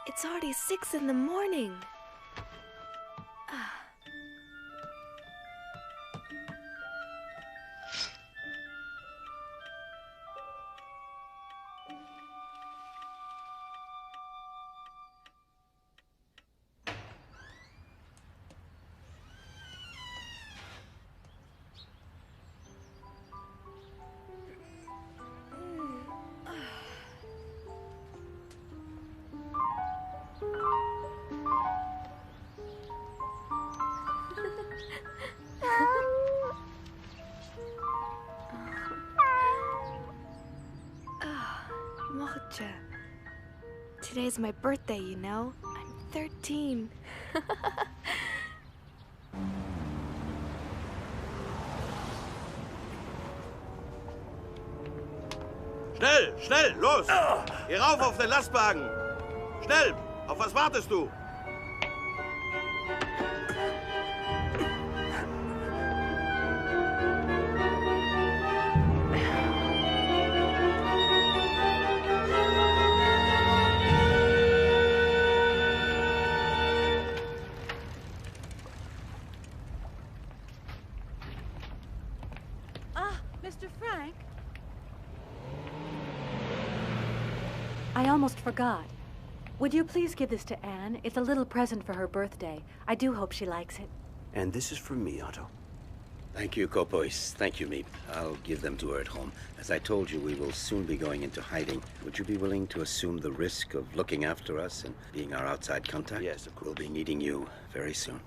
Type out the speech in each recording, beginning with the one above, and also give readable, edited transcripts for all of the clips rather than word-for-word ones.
It's already 6 in the morning. Mocha. Today's my birthday, you know? I'm 13. Schnell, schnell, los! Geh rauf auf den Lastwagen! Schnell! Auf was wartest du? Mr. Frank? I almost forgot. Would you please give this to Anne? It's a little present for her birthday. I do hope she likes it. And this is from me, Otto. Thank you, Kopois. Thank you, Meep. I'll give them to her at home. As I told you, we will soon be going into hiding. Would you be willing to assume the risk of looking after us and being our outside contact? Yes, of course. We'll be needing you very soon.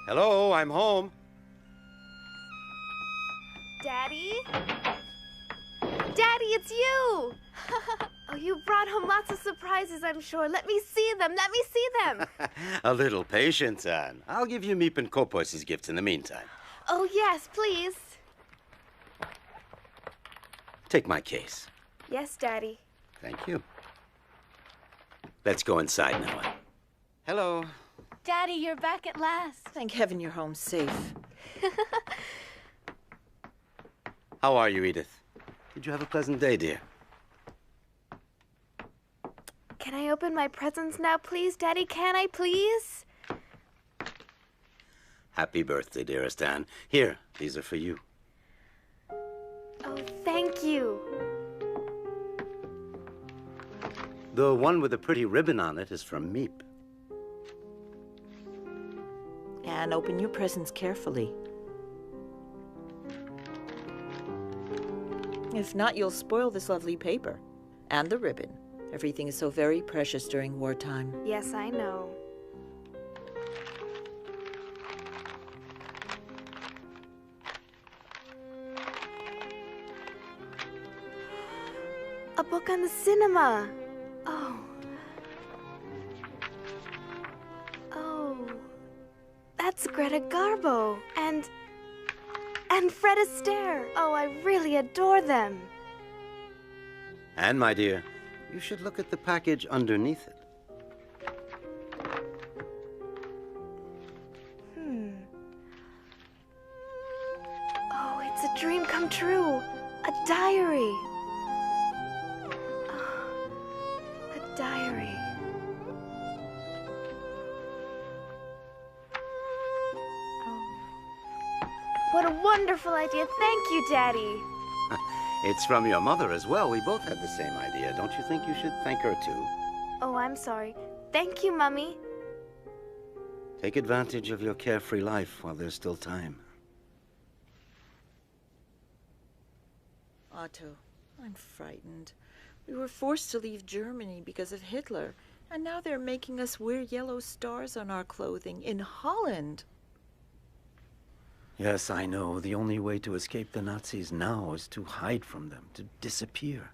Hello, I'm home. Daddy? Daddy, it's you! Oh, you brought home lots of surprises, I'm sure. Let me see them. Let me see them. A little patience, Anne. I'll give you Meep and Kopois' gifts in the meantime. Oh, yes, please. Take my case. Yes, Daddy. Thank you. Let's go inside now, Anne. Hello. Daddy, you're back at last. Thank heaven you're home safe. How are you, Edith? Did you have a pleasant day, dear? Can I open my presents now, please? Daddy, can I, please? Happy birthday, dearest Anne. Here, these are for you. Oh, thank you. The one with the pretty ribbon on it is from Meep. And open your presents carefully. If not, you'll spoil this lovely paper. And the ribbon. Everything is so very precious during wartime. Yes, I know. A book on the cinema. Oh. Oh. That's Greta Garbo. And Fred Astaire. Oh, I really adore them. And, my dear, you should look at the package underneath it. Oh, it's a dream come true. A diary. Oh, a diary. What a wonderful idea. Thank you, Daddy. It's from your mother as well. We both had the same idea. Don't you think you should thank her, too? Oh, I'm sorry. Thank you, Mummy. Take advantage of your carefree life while there's still time. Otto, I'm frightened. We were forced to leave Germany because of Hitler. And now they're making us wear yellow stars on our clothing in Holland. Yes, I know. The only way to escape the Nazis now is to hide from them, to disappear.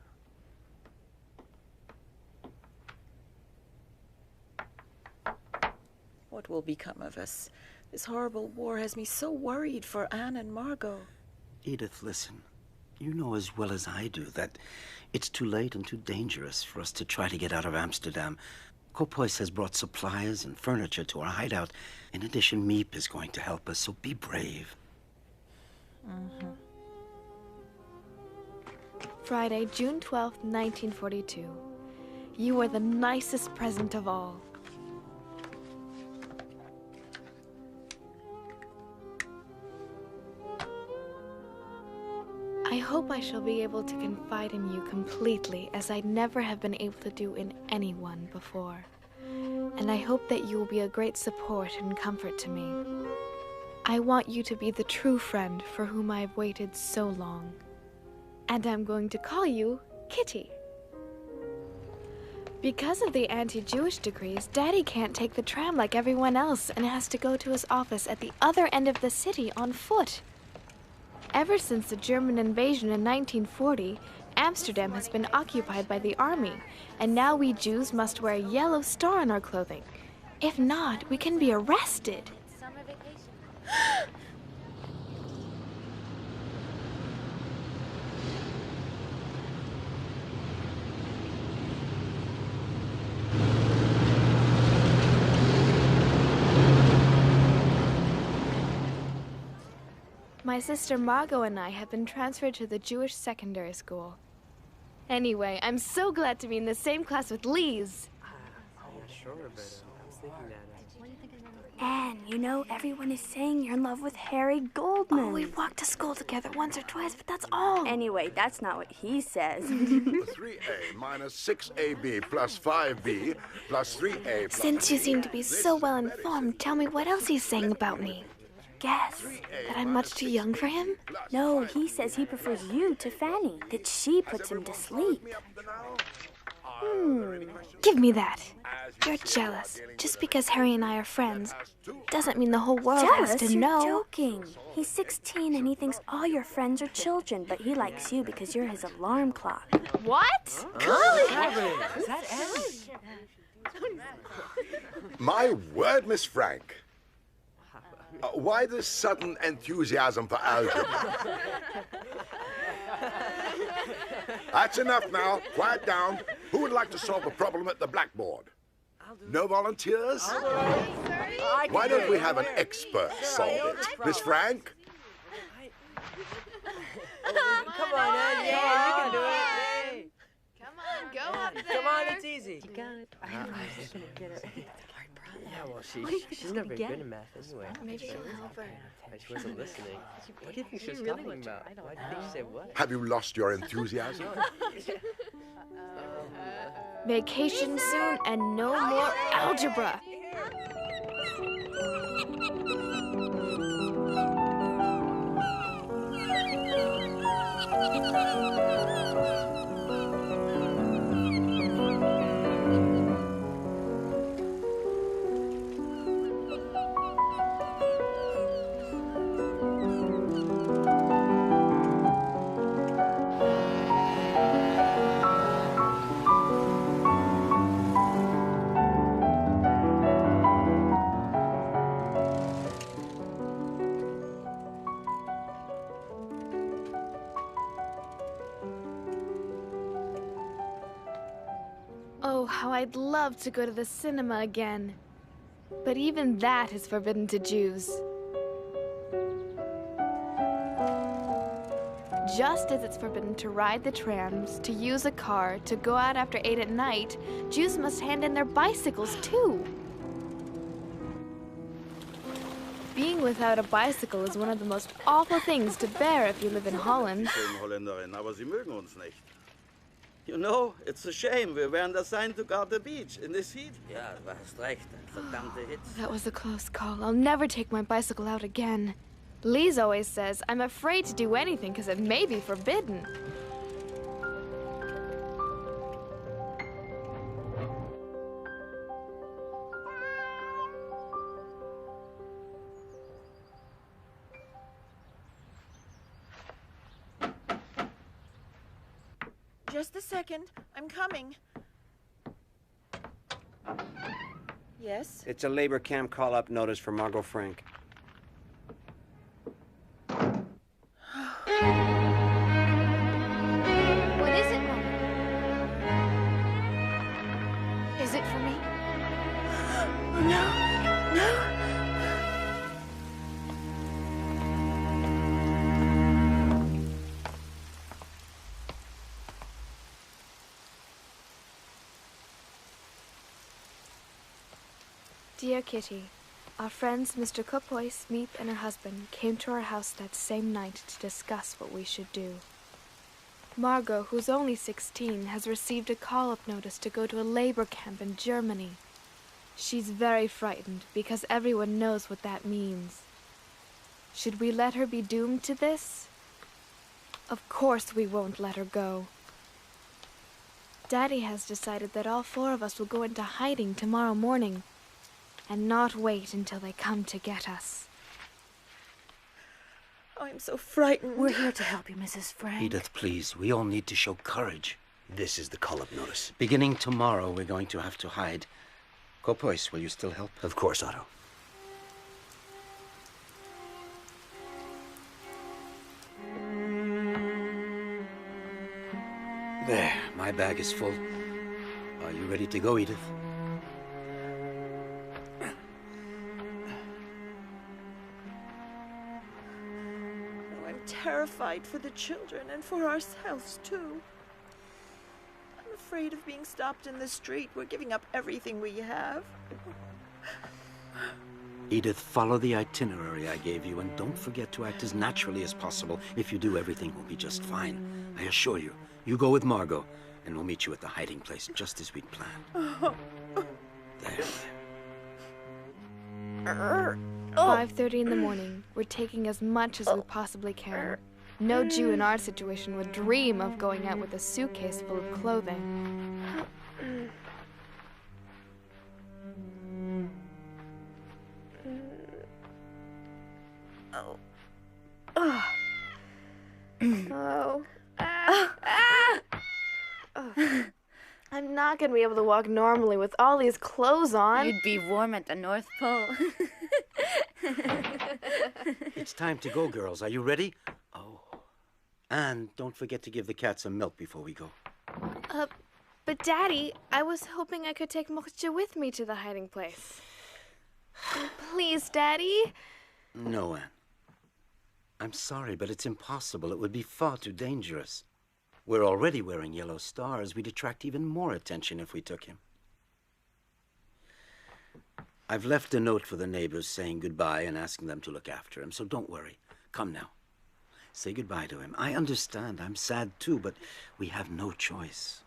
What will become of us? This horrible war has me so worried for Anne and Margot. Edith, listen. You know as well as I do that it's too late and too dangerous for us to try to get out of Amsterdam. Kopois has brought supplies and furniture to our hideout. In addition, Meep is going to help us, so be brave. Mm-hmm. Friday, June 12th, 1942. You are the nicest present of all. I hope I shall be able to confide in you completely, as I never have been able to do in anyone before. And I hope that you will be a great support and comfort to me. I want you to be the true friend for whom I have waited so long. And I'm going to call you Kitty. Because of the anti-Jewish decrees, Daddy can't take the tram like everyone else and has to go to his office at the other end of the city on foot. Ever since the German invasion in 1940, Amsterdam has been occupied by the army, and now we Jews must wear a yellow star on our clothing. If not, we can be arrested. Summer vacation. My sister Margot and I have been transferred to the Jewish secondary school. Anyway, I'm so glad to be in the same class with Lise. Sure, but I was thinking that. Anne, you know, everyone is saying you're in love with Harry Goldman. Oh, we've walked to school together once or twice, but that's all. Anyway, that's not what he says. 3A minus 6AB plus 5B plus 3A plus... Since you seem to be so well informed, tell me what else he's saying about me. Guess. That I'm much too young for him? No, he says he prefers you to Fanny, that she puts him to sleep. Give me that. You're jealous. Just because Harry and I are friends doesn't mean the whole world has Jealous? to You're know. joking. He's 16 and he thinks all your friends are children, but he likes you because you're his alarm clock. What? Is that Anne? My word, Miss Frank. Why this sudden enthusiasm for algebra? That's enough now. Quiet down. Who would like to solve the problem at the blackboard? No volunteers? Why don't we have an expert solve it? Miss Frank? Come on, Anne. Yeah, you can do it. Come on, go up there. Come on, it's easy. You got it. I know she's gonna get it. Yeah, well, she's never good at math anyway. Maybe you'll help her. She wasn't listening. What do you think she was talking about? Why do you think she said what? Have you lost your enthusiasm? Vacation soon and no more algebra. Oh, how I'd love to go to the cinema again. But even that is forbidden to Jews. Just as it's forbidden to ride the trams, to use a car, to go out after 8 at night, Jews must hand in their bicycles too. Being without a bicycle is one of the most awful things to bear if you live in Holland. Schönen Holländerin, aber sie mögen uns nicht. You know, it's a shame. We weren't assigned to guard the beach in this heat. Ja, du hast recht. Verdammte Hitze. That was a close call. I'll never take my bicycle out again. Lise always says I'm afraid to do anything because it may be forbidden. Just a second. I'm coming. Yes? It's a labor camp call-up notice for Margot Frank. Is it for me? No, no. Dear Kitty, our friends Mr. Kopoy, Meep, and her husband came to our house that same night to discuss what we should do. Margot, who's only 16, has received a call-up notice to go to a labor camp in Germany. She's very frightened because everyone knows what that means. Should we let her be doomed to this? Of course we won't let her go. Daddy has decided that all 4 of us will go into hiding tomorrow morning and not wait until they come to get us. I'm so frightened. We're here to help you, Mrs. Frank. Edith, please. We all need to show courage. This is the call-up notice. Beginning tomorrow, we're going to have to hide. Kopois, will you still help? Of course, Otto. There, my bag is full. Are you ready to go, Edith? I'm terrified for the children and for ourselves, too. I'm afraid of being stopped in the street. We're giving up everything we have. Edith, follow the itinerary I gave you, and don't forget to act as naturally as possible. If you do, everything will be just fine. I assure you. You go with Margot, and we'll meet you at the hiding place, just as we'd planned. There. 5:30 in the morning. We're taking as much as we possibly can. No Jew in our situation would dream of going out with a suitcase full of clothing. I'm not gonna be able to walk normally with all these clothes on. You'd be warm at the North Pole. It's time to go, girls. Are you ready? Oh. And don't forget to give the cat some milk before we go. But Daddy, I was hoping I could take Mocha with me to the hiding place. Please, Daddy. No, Anne. I'm sorry, but it's impossible. It would be far too dangerous. We're already wearing yellow stars. We'd attract even more attention if we took him. I've left a note for the neighbors saying goodbye and asking them to look after him, so don't worry. Come now. Say goodbye to him. I understand. I'm sad too, but we have no choice.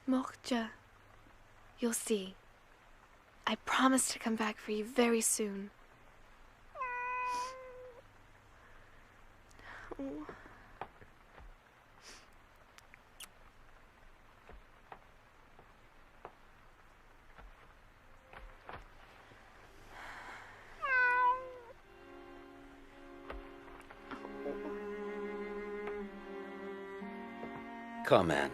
Mocha, you'll see. I promise to come back for you very soon. Oh. Come, Anne.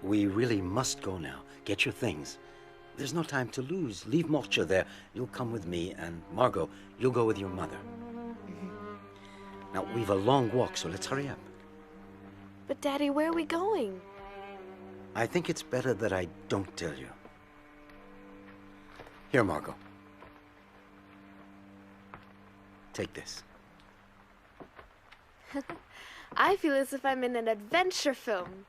We really must go now. Get your things. There's no time to lose. Leave Mocha there. You'll come with me, and Margot, you'll go with your mother. Now, we've a long walk, so let's hurry up. But Daddy, where are we going? I think it's better that I don't tell you. Here, Margot. Take this. I feel as if I'm in an adventure film.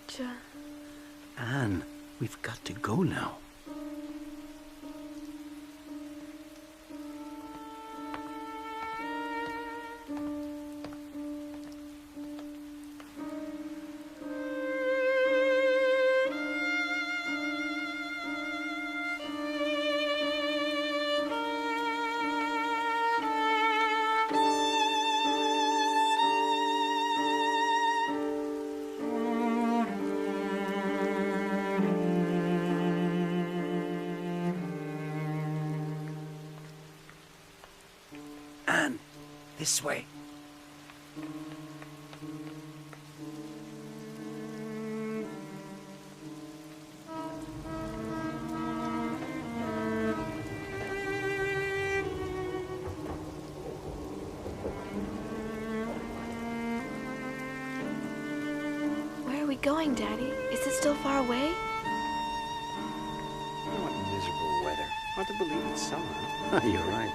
George. Anne, we've got to go now. Anne, this way. Where are we going, Daddy? Is it still far away? What miserable weather. Hard to believe it's summer. Huh? You're right.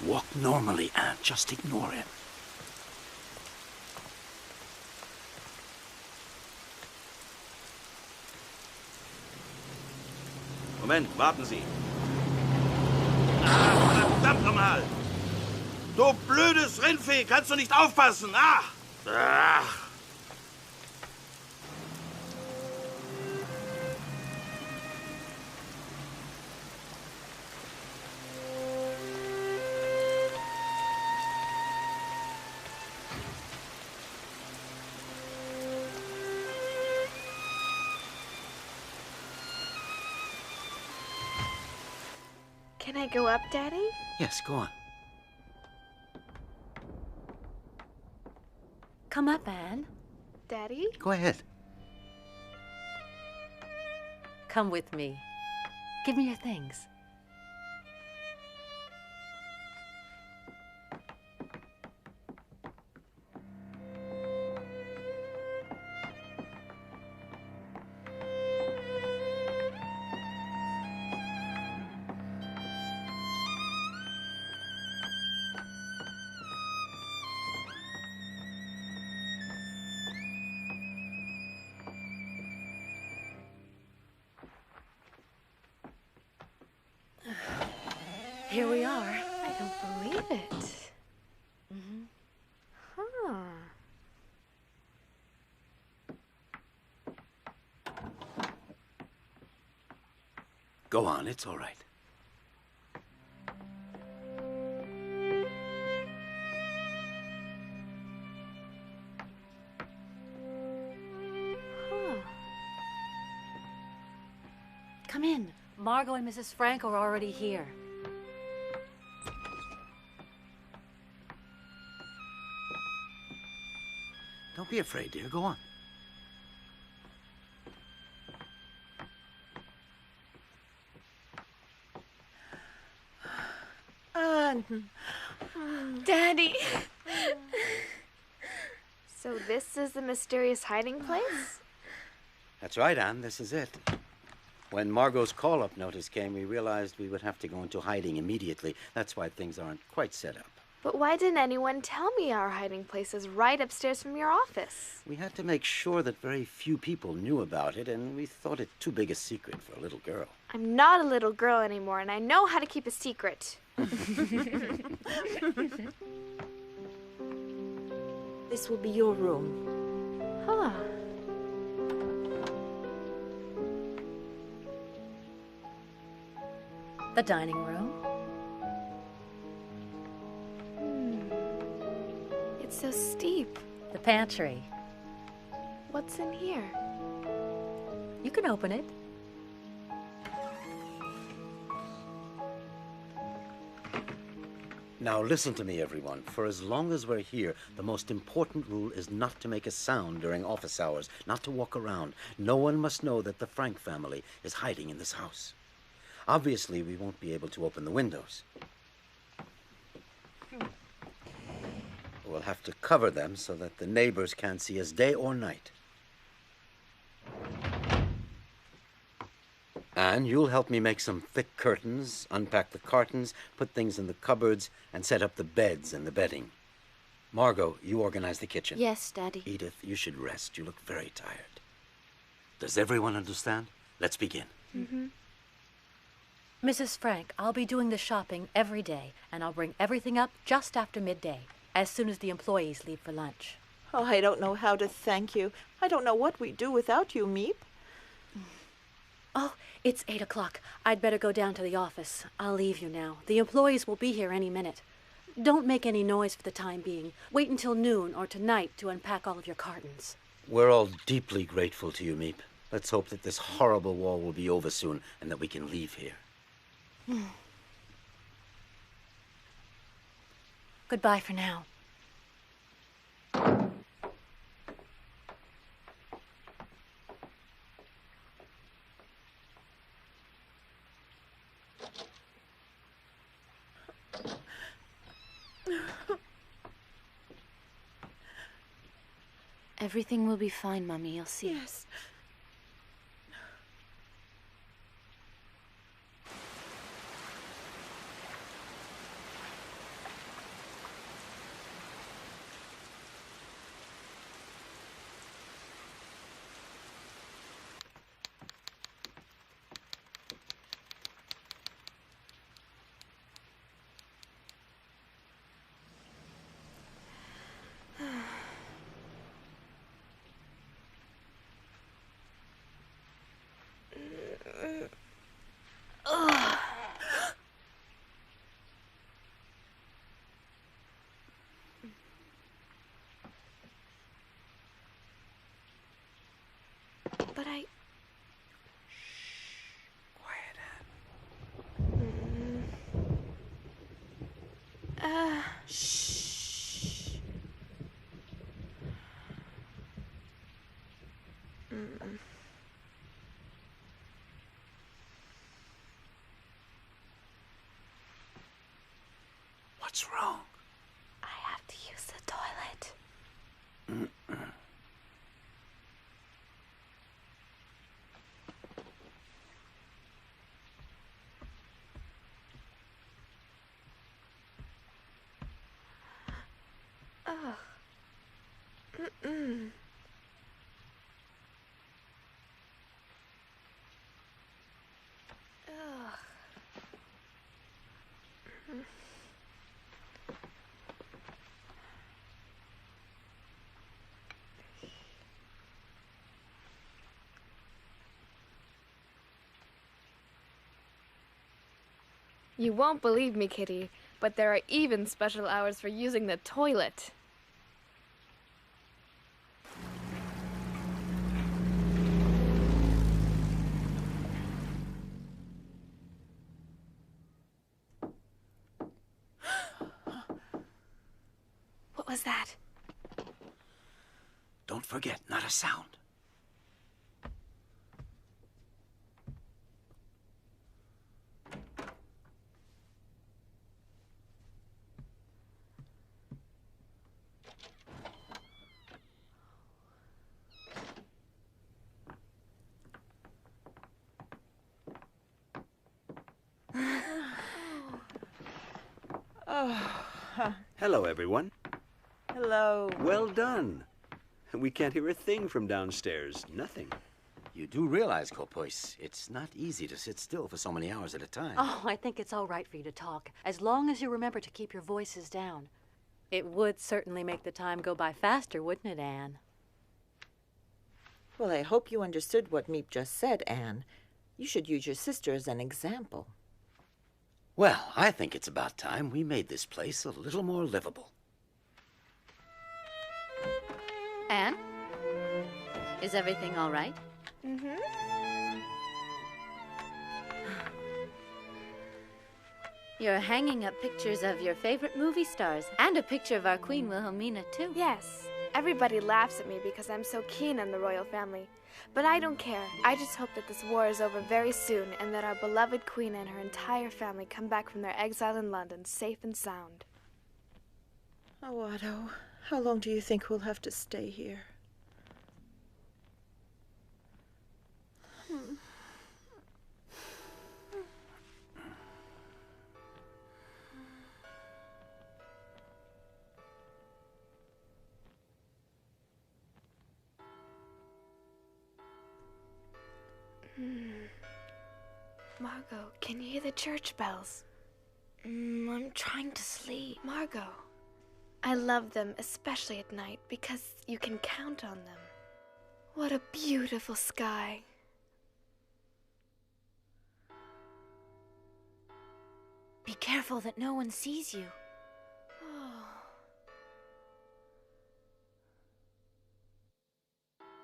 Walk normally, Anne. Just ignore him. Moment, warten Sie. Ah, verdammt nochmal! Du blödes Rindvieh, kannst du nicht aufpassen? Ach! Ach! Can I go up, Daddy? Yes, go on. Come up, Anne. Daddy? Go ahead. Come with me. Give me your things. Here we are. I don't believe it. Huh. Go on, it's all right. Huh. Come in. Margot and Mrs. Frank are already here. Don't be afraid, dear. Go on. Anne. Daddy! So this is the mysterious hiding place? That's right, Anne. This is it. When Margot's call-up notice came, we realized we would have to go into hiding immediately. That's why things aren't quite set up. But why didn't anyone tell me our hiding place is right upstairs from your office? We had to make sure that very few people knew about it, and we thought it too big a secret for a little girl. I'm not a little girl anymore, and I know how to keep a secret. This will be your room. Huh. The dining room. It's so steep. The pantry. What's in here? You can open it. Now listen to me, everyone. For as long as we're here, the most important rule is not to make a sound during office hours, not to walk around. No one must know that the Frank family is hiding in this house. Obviously, we won't be able to open the windows. We'll have to cover them so that the neighbors can't see us day or night. And you'll help me make some thick curtains, unpack the cartons, put things in the cupboards, and set up the beds and the bedding. Margot, you organize the kitchen. Yes, Daddy. Edith, you should rest. You look very tired. Does everyone understand? Let's begin. Mm-hmm. Mrs. Frank, I'll be doing the shopping every day, and I'll bring everything up just after midday, as soon as the employees leave for lunch. Oh, I don't know how to thank you. I don't know what we'd do without you, Meep. Oh, it's 8 o'clock. I'd better go down to the office. I'll leave you now. The employees will be here any minute. Don't make any noise for the time being. Wait until noon or tonight to unpack all of your cartons. We're all deeply grateful to you, Meep. Let's hope that this horrible war will be over soon and that we can leave here. Goodbye for now. Everything will be fine, Mommy. You'll see. Yes. But I... Quiet, Anne. Shh. What's wrong? I have to use the toilet. Ugh. Mm-mm. Ugh. You won't believe me, Kitty, but there are even special hours for using the toilet. What was that? Don't forget, not a sound. Hello, everyone. Hello. Well done. We can't hear a thing from downstairs. Nothing. You do realize, Kopois, it's not easy to sit still for so many hours at a time. Oh, I think it's all right for you to talk, as long as you remember to keep your voices down. It would certainly make the time go by faster, wouldn't it, Anne? Well, I hope you understood what Meep just said, Anne. You should use your sister as an example. Well, I think it's about time we made this place a little more livable. Anne? Is everything all right? Mm-hmm. You're hanging up pictures of your favorite movie stars and a picture of our Queen Wilhelmina, too. Yes. Everybody laughs at me because I'm so keen on the royal family. But I don't care. I just hope that this war is over very soon and that our beloved queen and her entire family come back from their exile in London safe and sound. Oh, Otto, how long do you think we'll have to stay here? Margot, can you hear the church bells? I'm trying to sleep. Margot, I love them, especially at night, because you can count on them. What a beautiful sky. Be careful that no one sees you.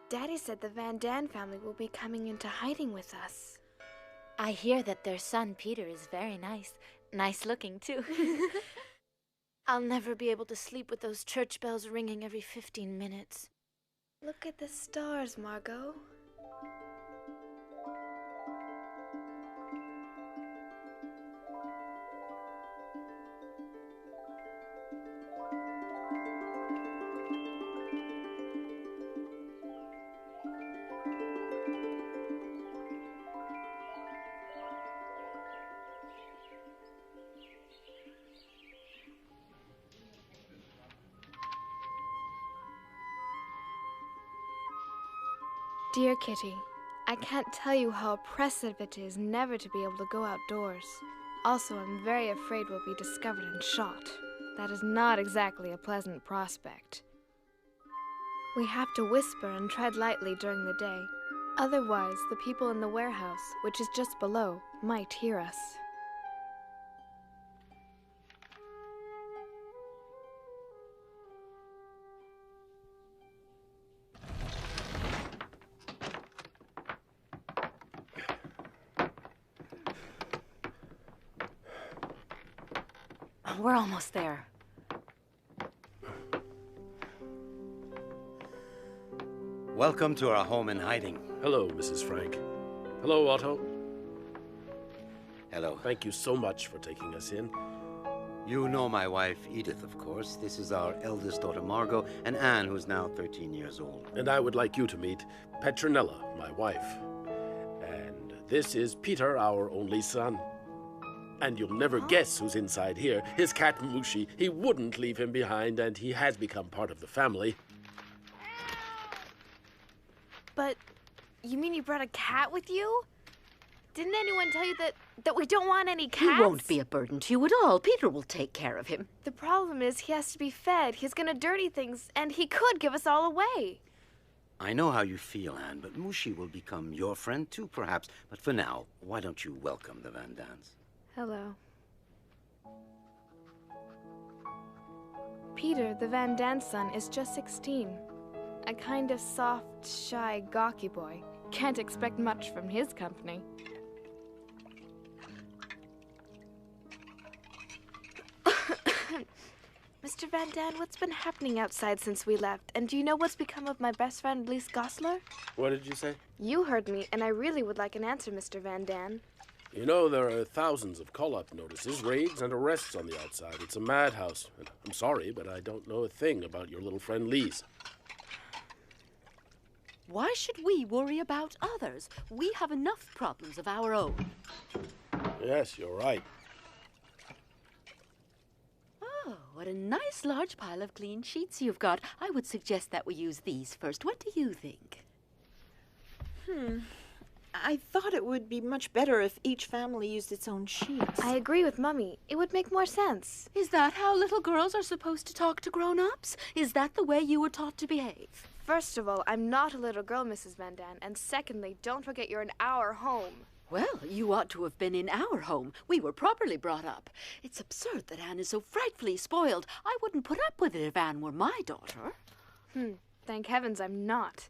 Daddy said the Van Daan family will be coming into hiding with us. I hear that their son Peter is very nice. Nice looking, too. I'll never be able to sleep with those church bells ringing every 15 minutes. Look at the stars, Margot. Dear Kitty, I can't tell you how oppressive it is never to be able to go outdoors. Also, I'm very afraid we'll be discovered and shot. That is not exactly a pleasant prospect. We have to whisper and tread lightly during the day. Otherwise, the people in the warehouse, which is just below, might hear us. We're almost there. Welcome to our home in hiding. Hello, Mrs. Frank. Hello, Otto. Hello. Thank you so much for taking us in. You know my wife, Edith, of course. This is our eldest daughter, Margot, and Anne, who's now 13 years old. And I would like you to meet Petronella, my wife. And this is Peter, our only son. And you'll never guess who's inside here. His cat, Mushi. He wouldn't leave him behind, and he has become part of the family. But you mean you brought a cat with you? Didn't anyone tell you that we don't want any cats? He won't be a burden to you at all. Peter will take care of him. The problem is he has to be fed. He's gonna dirty things, and he could give us all away. I know how you feel, Anne, but Mushi will become your friend too, perhaps. But for now, why don't you welcome the Van Daans? Hello. Peter, the Van Daan's son, is just 16. A kind of soft, shy, gawky boy. Can't expect much from his company. Mr. Van Daan, what's been happening outside since we left? And do you know what's become of my best friend, Lise Gosler? What did you say? You heard me, and I really would like an answer, Mr. Van Daan. You know, there are thousands of call-up notices, raids, and arrests on the outside. It's a madhouse. And I'm sorry, but I don't know a thing about your little friend Lise. Why should we worry about others? We have enough problems of our own. Yes, you're right. Oh, what a nice large pile of clean sheets you've got. I would suggest that we use these first. What do you think? I thought it would be much better if each family used its own sheets. I agree with Mummy. It would make more sense. Is that how little girls are supposed to talk to grown-ups? Is that the way you were taught to behave? First of all, I'm not a little girl, Mrs. Van Daan. And secondly, don't forget you're an hour home. Well, you ought to have been in our home. We were properly brought up. It's absurd that Anne is so frightfully spoiled. I wouldn't put up with it if Anne were my daughter. Thank heavens I'm not.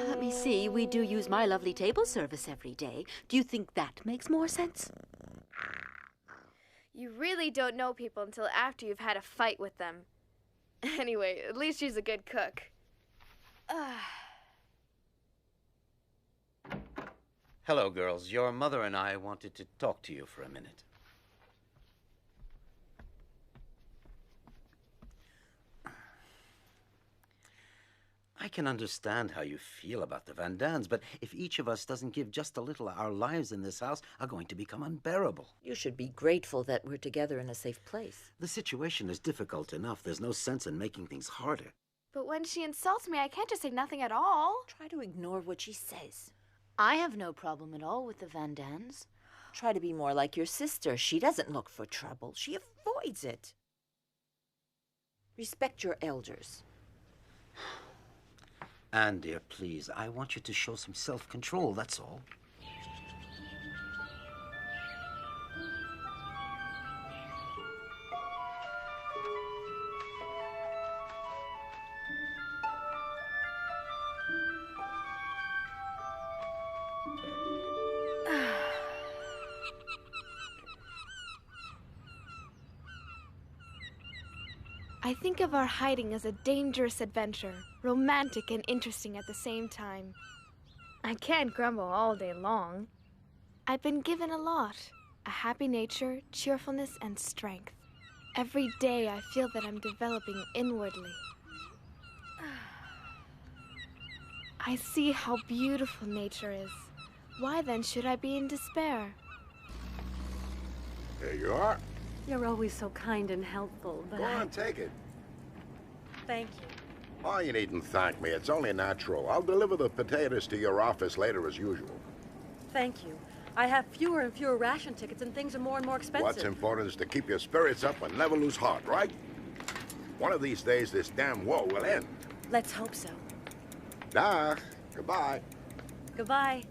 Let me see. We do use my lovely table service every day. Do you think that makes more sense? You really don't know people until after you've had a fight with them. Anyway, at least she's a good cook. Hello, girls. Your mother and I wanted to talk to you for a minute. I can understand how you feel about the Van Dans, but if each of us doesn't give just a little, our lives in this house are going to become unbearable. You should be grateful that we're together in a safe place. The situation is difficult enough. There's no sense in making things harder. But when she insults me, I can't just say nothing at all. Try to ignore what she says. I have no problem at all with the Van Dans. Try to be more like your sister. She doesn't look for trouble. She avoids it. Respect your elders. Anne, dear, please, I want you to show some self-control, that's all. I think of our hiding as a dangerous adventure, romantic and interesting at the same time. I can't grumble all day long. I've been given a lot, a happy nature, cheerfulness, and strength. Every day I feel that I'm developing inwardly. I see how beautiful nature is. Why then should I be in despair? There you are. You're always so kind and helpful, but Go on, take it. Thank you. Oh, you needn't thank me. It's only natural. I'll deliver the potatoes to your office later as usual. Thank you. I have fewer and fewer ration tickets and things are more and more expensive. What's important is to keep your spirits up and never lose heart, right? One of these days, this damn war will end. Let's hope so. Nah, goodbye. Goodbye.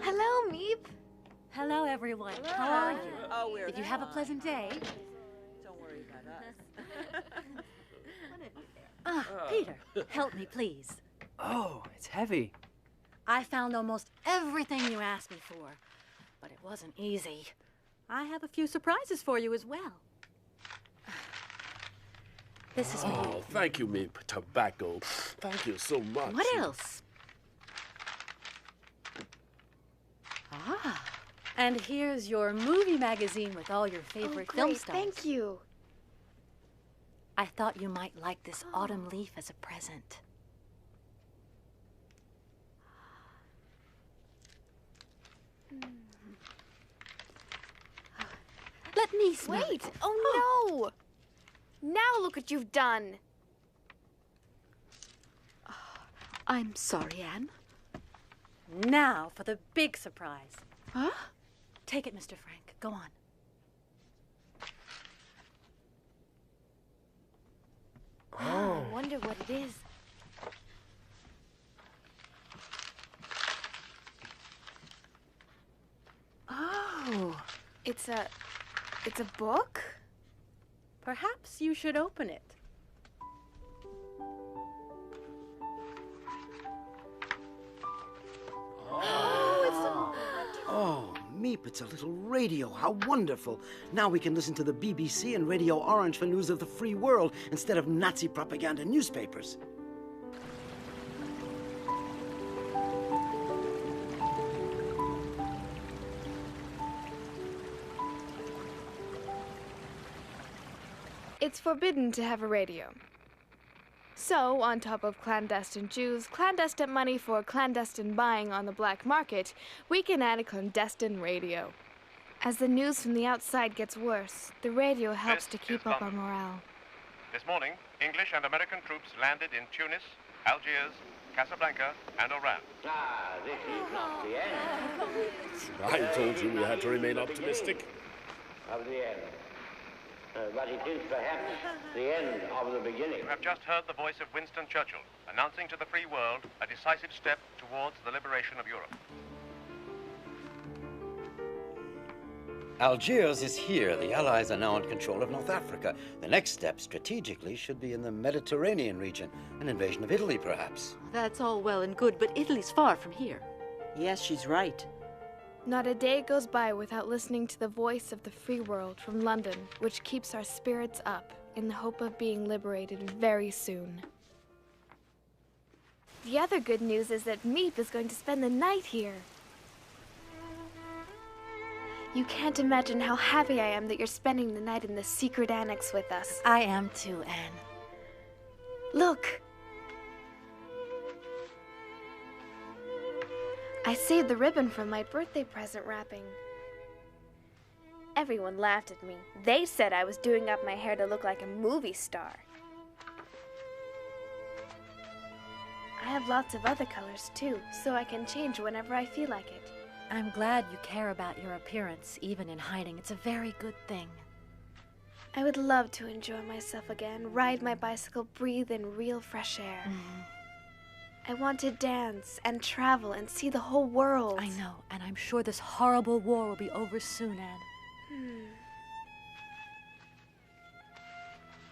Hello, Meep. Hello, everyone. Hello. How are you? Oh, we're Did you have a pleasant day? Don't worry about us. Peter, help me, please. Oh, it's heavy. I found almost everything you asked me for, but it wasn't easy. I have a few surprises for you as well. This is Oh, thank you, Meep. Tobacco. Thank you so much. What else? And here's your movie magazine with all your favorite film stars. Thank you. I thought you might like this autumn leaf as a present. Let me smell Wait! it. Oh, no! Now look what you've done. I'm sorry, Anne. Now for the big surprise. Huh? Take it, Mr. Frank. Go on. I wonder what it is. Oh. It's a book? Perhaps you should open it. Oh, Meep, it's a little radio. How wonderful. Now we can listen to the BBC and Radio Orange for news of the free world instead of Nazi propaganda newspapers. It's forbidden to have a radio. So, on top of clandestine Jews, clandestine money for clandestine buying on the black market, we can add a clandestine radio. As the news from the outside gets worse, the radio helps to keep up our morale. This morning, English and American troops landed in Tunis, Algiers, Casablanca, and Oran. Ah, this is not the end. I told you we had to remain optimistic. Of the end. But it is perhaps the end of the beginning. You have just heard the voice of Winston Churchill, announcing to the free world a decisive step towards the liberation of Europe. Algiers is here. The Allies are now in control of North Africa. The next step, strategically, should be in the Mediterranean region. An invasion of Italy, perhaps. That's all well and good, but Italy's far from here. Yes, she's right. Not a day goes by without listening to the voice of the free world from London, which keeps our spirits up in the hope of being liberated very soon. The other good news is that Meep is going to spend the night here. You can't imagine how happy I am that you're spending the night in the secret annex with us. I am too, Anne. Look! I saved the ribbon from my birthday present wrapping. Everyone laughed at me. They said I was doing up my hair to look like a movie star. I have lots of other colors too, so I can change whenever I feel like it. I'm glad you care about your appearance, even in hiding. It's a very good thing. I would love to enjoy myself again, ride my bicycle, breathe in real fresh air. I want to dance and travel and see the whole world. I know, and I'm sure this horrible war will be over soon, Anne.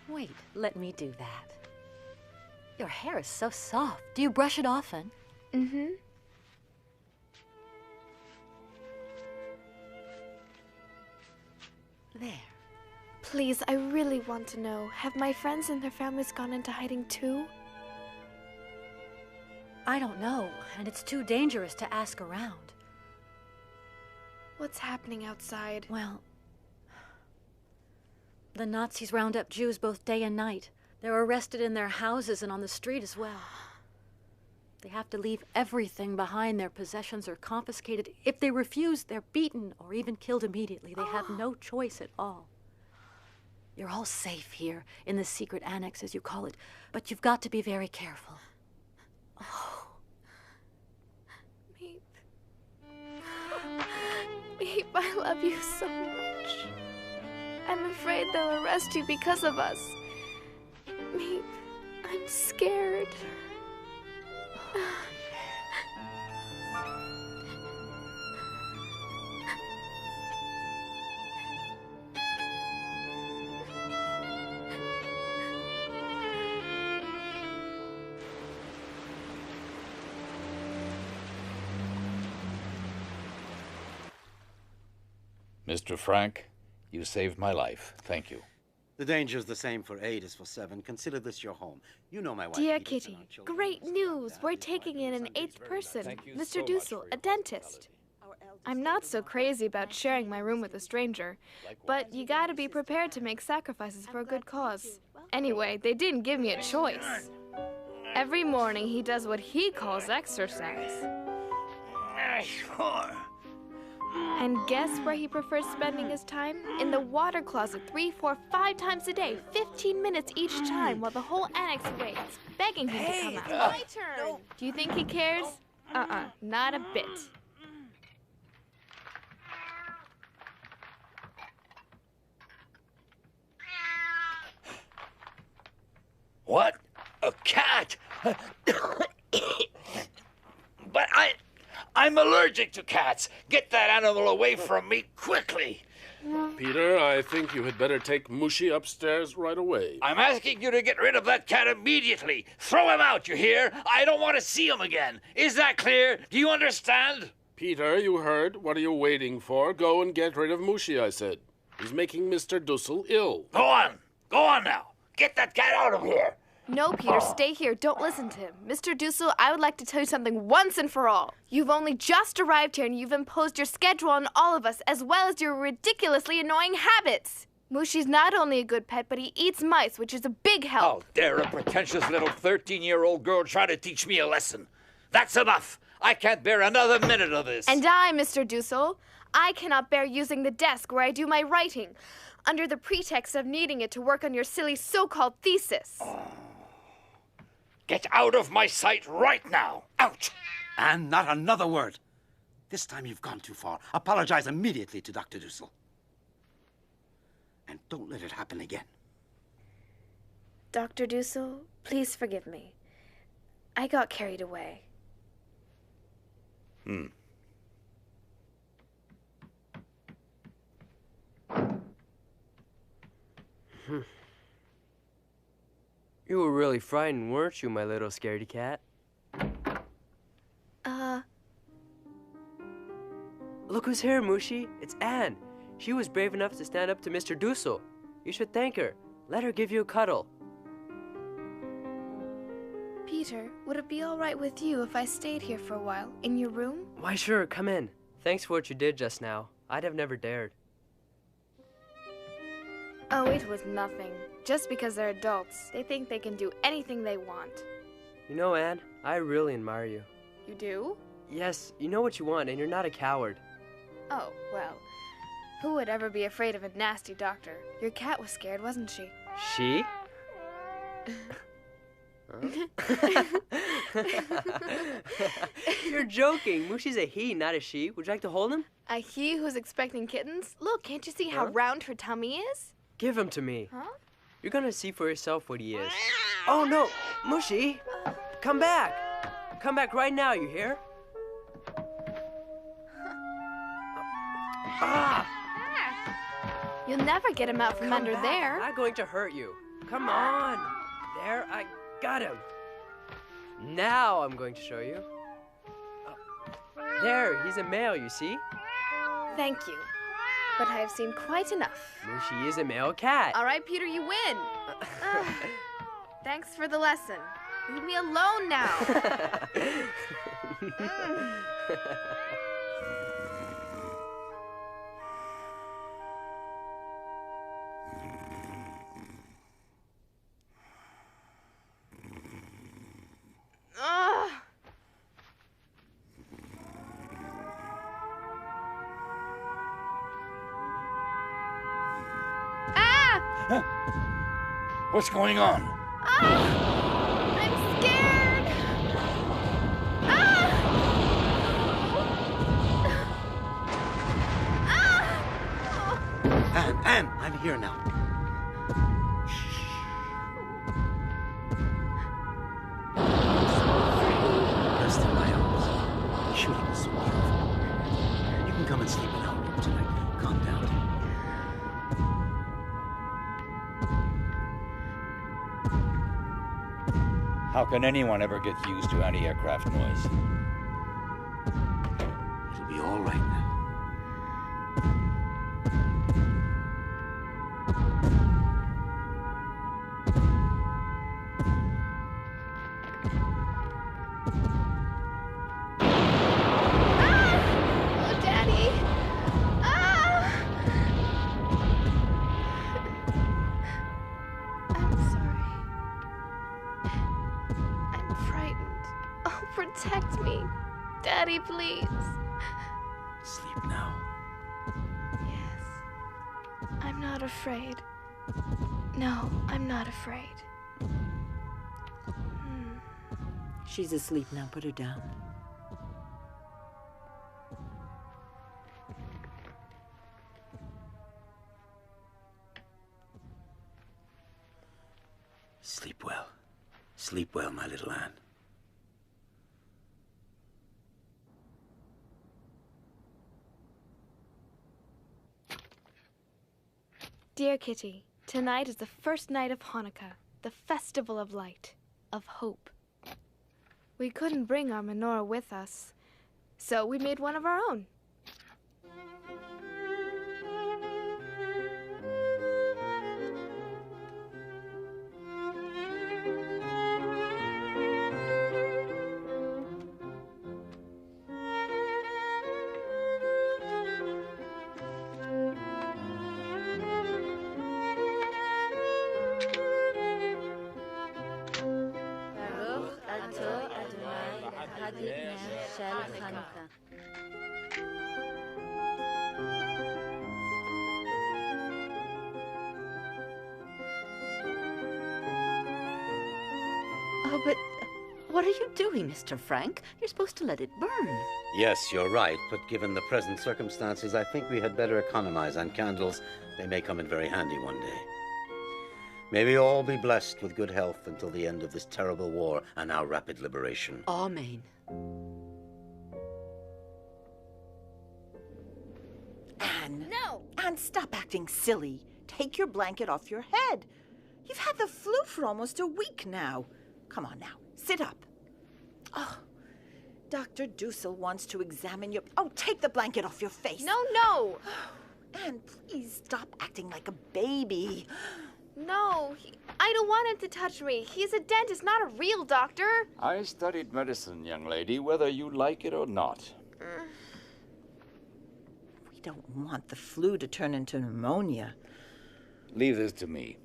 Wait, let me do that. Your hair is so soft. Do you brush it often? There. Please, I really want to know, have my friends and their families gone into hiding too? I don't know, and it's too dangerous to ask around. What's happening outside? Well, the Nazis round up Jews both day and night. They're arrested in their houses and on the street as well. They have to leave everything behind. Their possessions are confiscated. If they refuse, they're beaten or even killed immediately. They have no choice at all. You're all safe here, in the secret annex, as you call it, but you've got to be very careful. Oh. Meep. Meep, I love you so much. I'm afraid they'll arrest you because of us. Meep, I'm scared. Mr. Frank, you saved my life. Thank you. The danger's the same for 8 as for 7. Consider this your home. You know my wife. Dear Kitty, great news! We're taking in an 8th person, Mr. Dussel, a dentist. I'm not so crazy about sharing my room with a stranger, but you gotta be prepared to make sacrifices for a good cause. Anyway, they didn't give me a choice. Every morning he does what he calls exercise. And guess where he prefers spending his time? In the water closet 3, 4, 5 times a day, 15 minutes each time, while the whole annex waits, begging him to come out. My turn. Do you think he cares? Not a bit. What? A cat? But I'm allergic to cats. Get that animal away from me quickly. Peter, I think you had better take Mushi upstairs right away. I'm asking you to get rid of that cat immediately. Throw him out, you hear? I don't want to see him again. Is that clear? Do you understand? Peter, you heard. What are you waiting for? Go and get rid of Mushi, I said. He's making Mr. Dussel ill. Go on. Go on now. Get that cat out of here. No, Peter, stay here. Don't listen to him. Mr. Dussel, I would like to tell you something once and for all. You've only just arrived here and you've imposed your schedule on all of us, as well as your ridiculously annoying habits. Mushi's not only a good pet, but he eats mice, which is a big help. How dare a pretentious little 13-year-old girl try to teach me a lesson? That's enough. I can't bear another minute of this. And I, Mr. Dussel, I cannot bear using the desk where I do my writing, under the pretext of needing it to work on your silly so-called thesis. Get out of my sight right now. Out! And not another word. This time you've gone too far. Apologize immediately to Dr. Dussel. And don't let it happen again. Dr. Dussel, please forgive me. I got carried away. You were really frightened, weren't you, my little scaredy cat? Look who's here, Mushi. It's Anne. She was brave enough to stand up to Mr. Dussel. You should thank her. Let her give you a cuddle. Peter, would it be all right with you if I stayed here for a while, in your room? Why, sure, come in. Thanks for what you did just now. I'd have never dared. Oh, it was nothing. Just because they're adults, they think they can do anything they want. You know, Anne, I really admire you. You do? Yes, you know what you want, and you're not a coward. Oh, well, who would ever be afraid of a nasty doctor? Your cat was scared, wasn't she? She? You're joking. Mushi's a he, not a she. Would you like to hold him? A he who's expecting kittens? Look, can't you see how round her tummy is? Give him to me. Huh? You're gonna see for yourself what he is. Oh no, Mushi! Come back! Come back right now, you hear? You'll never get him out from under there. I'm going to hurt you. Come on. There, I got him. Now I'm going to show you. There, he's a male, you see? Thank you. But I have seen quite enough. Mushi is a male cat. All right, Peter, you win. Thanks for the lesson. Leave me alone now. What's going on? I'm scared. Anne, I'm here now. Rest in my arms. Shooting is so beautiful. You can come and sleep in our room tonight. Calm down. How can anyone ever get used to anti-aircraft noise? It'll be all right now. Oh, Daddy. I'm sorry. I'm frightened. Oh, protect me. Daddy, please. Sleep now. Yes. I'm not afraid. No, I'm not afraid. She's asleep now. Put her down. Sleep well. Sleep well, my little Anne. Dear Kitty, tonight is the first night of Hanukkah, the festival of light, of hope. We couldn't bring our menorah with us, so we made one of our own. Hanukkah. Oh, but what are you doing, Mr. Frank? You're supposed to let it burn. Yes, you're right, but given the present circumstances, I think we had better economize on candles. They may come in very handy one day. May we all be blessed with good health until the end of this terrible war and our rapid liberation. Amen. Anne. No! Anne, stop acting silly. Take your blanket off your head. You've had the flu for almost a week now. Come on now, sit up. Oh, Dr. Dussel wants to examine your... Oh, take the blanket off your face. No. Anne, please stop acting like a baby. No, I don't want him to touch me. He's a dentist, not a real doctor. I studied medicine, young lady, whether you like it or not. We don't want the flu to turn into pneumonia. Leave this to me.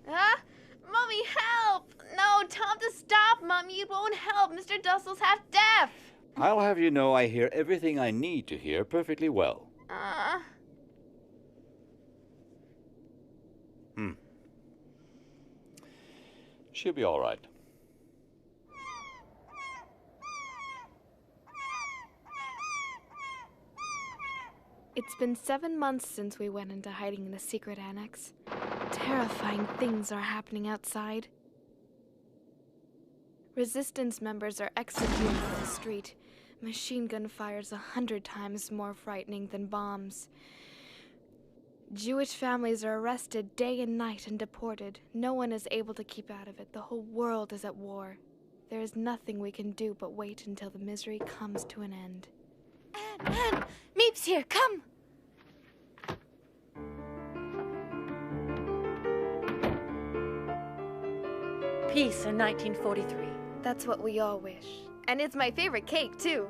Mommy, help! No, tell him to stop, Mommy. It won't help. Mr. Dussel's half deaf. I'll have you know I hear everything I need to hear perfectly well. She'll be all right. It's been 7 months since we went into hiding in the secret annex. Terrifying things are happening outside. Resistance members are executed in the street. Machine gun fire's 100 times more frightening than bombs. Jewish families are arrested day and night and deported. No one is able to keep out of it. The whole world is at war. There is nothing we can do but wait until the misery comes to an end. Anne! Meep's here, come! Peace in 1943. That's what we all wish. And it's my favorite cake, too.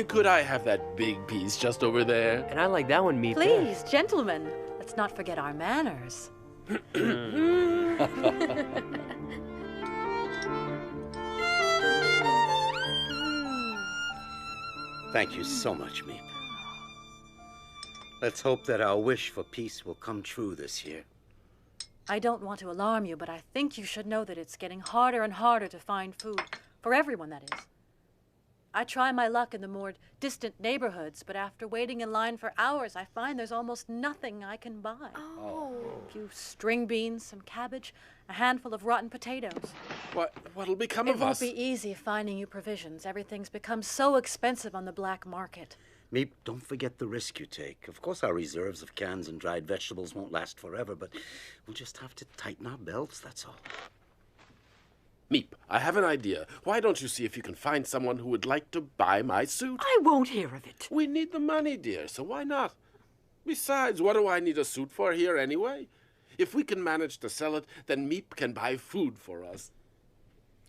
Could I have that big piece just over there? And I like that one, Meep. Please, gentlemen, let's not forget our manners. Thank you so much, Meep. Let's hope that our wish for peace will come true this year. I don't want to alarm you, but I think you should know that it's getting harder and harder to find food. For everyone, that is. I try my luck in the more distant neighborhoods, but after waiting in line for hours, I find there's almost nothing I can buy. A few string beans, some cabbage, a handful of rotten potatoes. What'll become of us? It won't be easy finding you provisions. Everything's become so expensive on the black market. Meep, don't forget the risk you take. Of course, our reserves of cans and dried vegetables won't last forever, but we'll just have to tighten our belts, that's all. Meep, I have an idea. Why don't you see if you can find someone who would like to buy my suit? I won't hear of it. We need the money, dear, so why not? Besides, what do I need a suit for here anyway? If we can manage to sell it, then Meep can buy food for us.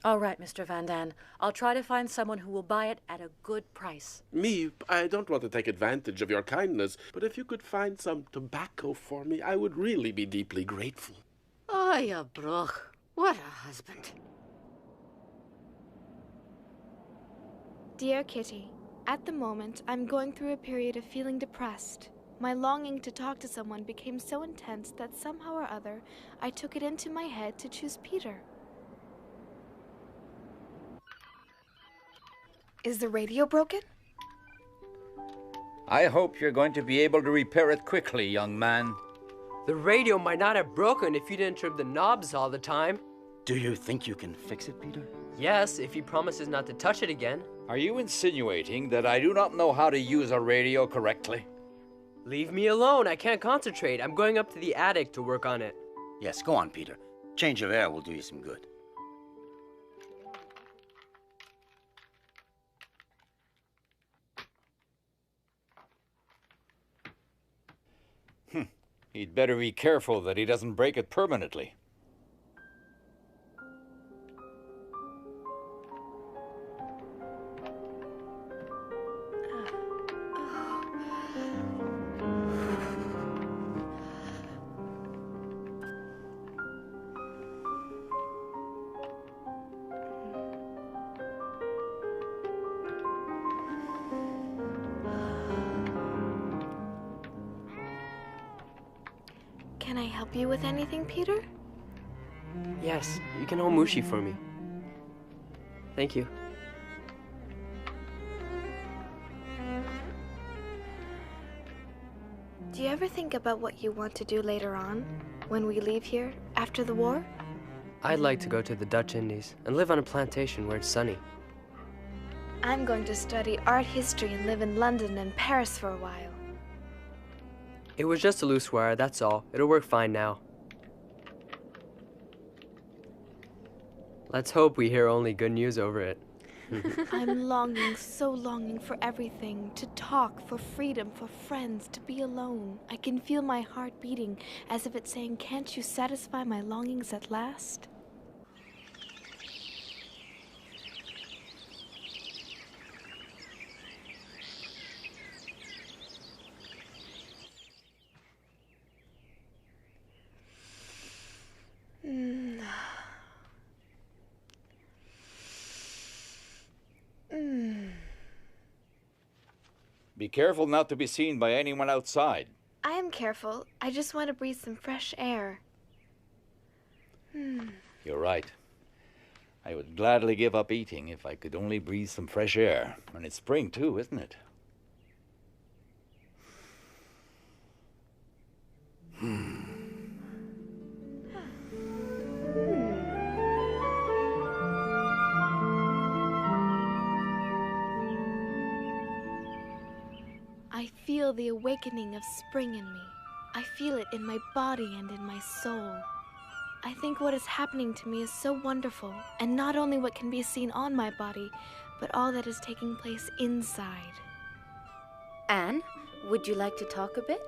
All right, Mr. Van Daan. I'll try to find someone who will buy it at a good price. Meep, I don't want to take advantage of your kindness, but if you could find some tobacco for me, I would really be deeply grateful. Oh, you broch. What a husband. Dear Kitty, at the moment, I'm going through a period of feeling depressed. My longing to talk to someone became so intense that somehow or other, I took it into my head to choose Peter. Is the radio broken? I hope you're going to be able to repair it quickly, young man. The radio might not have broken if you didn't trim the knobs all the time. Do you think you can fix it, Peter? Yes, if he promises not to touch it again. Are you insinuating that I do not know how to use a radio correctly? Leave me alone. I can't concentrate. I'm going up to the attic to work on it. Yes, go on, Peter. Change of air will do you some good. He'd better be careful that he doesn't break it permanently. help you with anything, Peter? Yes, you can hold Mushi for me. Thank you. Do you ever think about what you want to do later on, when we leave here, after the war? I'd like to go to the Dutch Indies and live on a plantation where it's sunny. I'm going to study art history and live in London and Paris for a while. It was just a loose wire, that's all. It'll work fine now. Let's hope we hear only good news over it. I'm longing, so longing for everything. To talk, for freedom, for friends, to be alone. I can feel my heart beating as if it's saying, "Can't you satisfy my longings at last?" Be careful not to be seen by anyone outside. I am careful. I just want to breathe some fresh air. You're right. I would gladly give up eating if I could only breathe some fresh air. And it's spring too, isn't it? I feel the awakening of spring in me. I feel it in my body and in my soul. I think what is happening to me is so wonderful, and not only what can be seen on my body, but all that is taking place inside. Anne, would you like to talk a bit?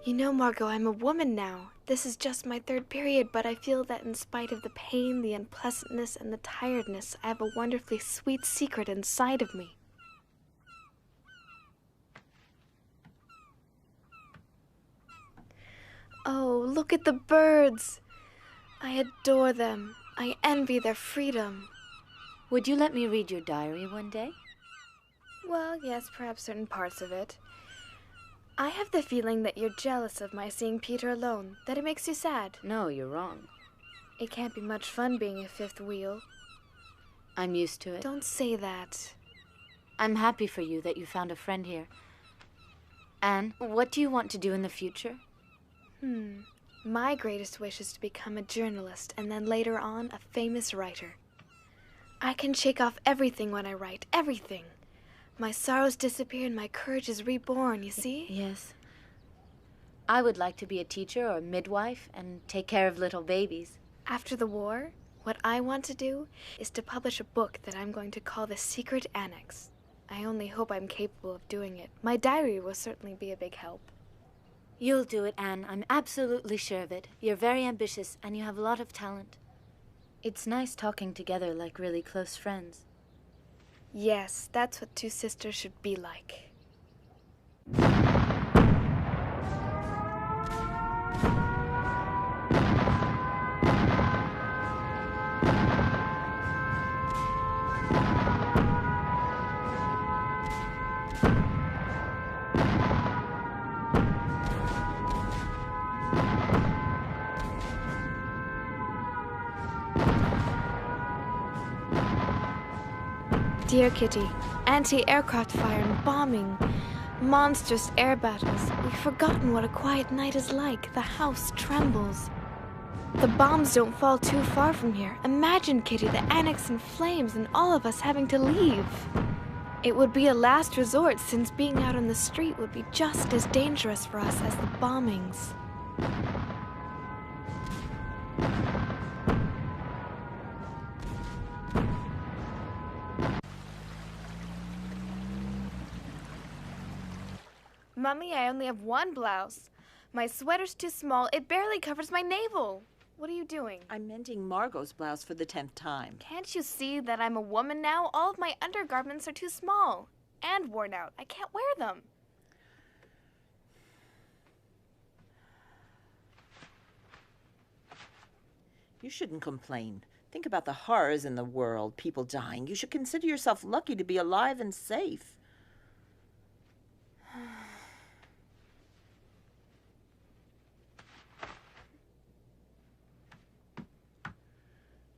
You know, Margot, I'm a woman now. This is just my third period, but I feel that in spite of the pain, the unpleasantness, and the tiredness, I have a wonderfully sweet secret inside of me. Oh, look at the birds. I adore them. I envy their freedom. Would you let me read your diary one day? Well, yes, perhaps certain parts of it. I have the feeling that you're jealous of my seeing Peter alone, that it makes you sad. No, you're wrong. It can't be much fun being a fifth wheel. I'm used to it. Don't say that. I'm happy for you that you found a friend here. Anne, what do you want to do in the future? My greatest wish is to become a journalist and then later on a famous writer. I can shake off everything when I write, everything. My sorrows disappear and my courage is reborn, you see? Yes. I would like to be a teacher or a midwife and take care of little babies. After the war, what I want to do is to publish a book that I'm going to call The Secret Annex. I only hope I'm capable of doing it. My diary will certainly be a big help. You'll do it, Anne. I'm absolutely sure of it. You're very ambitious, and you have a lot of talent. It's nice talking together like really close friends. Yes, that's what two sisters should be like. Dear Kitty, anti-aircraft fire and bombing, monstrous air battles. We've forgotten what a quiet night is like. The house trembles. The bombs don't fall too far from here. Imagine, Kitty, the annex in flames and all of us having to leave. It would be a last resort since being out on the street would be just as dangerous for us as the bombings. Mummy, I only have one blouse. My sweater's too small. It barely covers my navel. What are you doing? I'm mending Margot's blouse for the 10th time. Can't you see that I'm a woman now? All of my undergarments are too small and worn out. I can't wear them. You shouldn't complain. Think about the horrors in the world, people dying. You should consider yourself lucky to be alive and safe.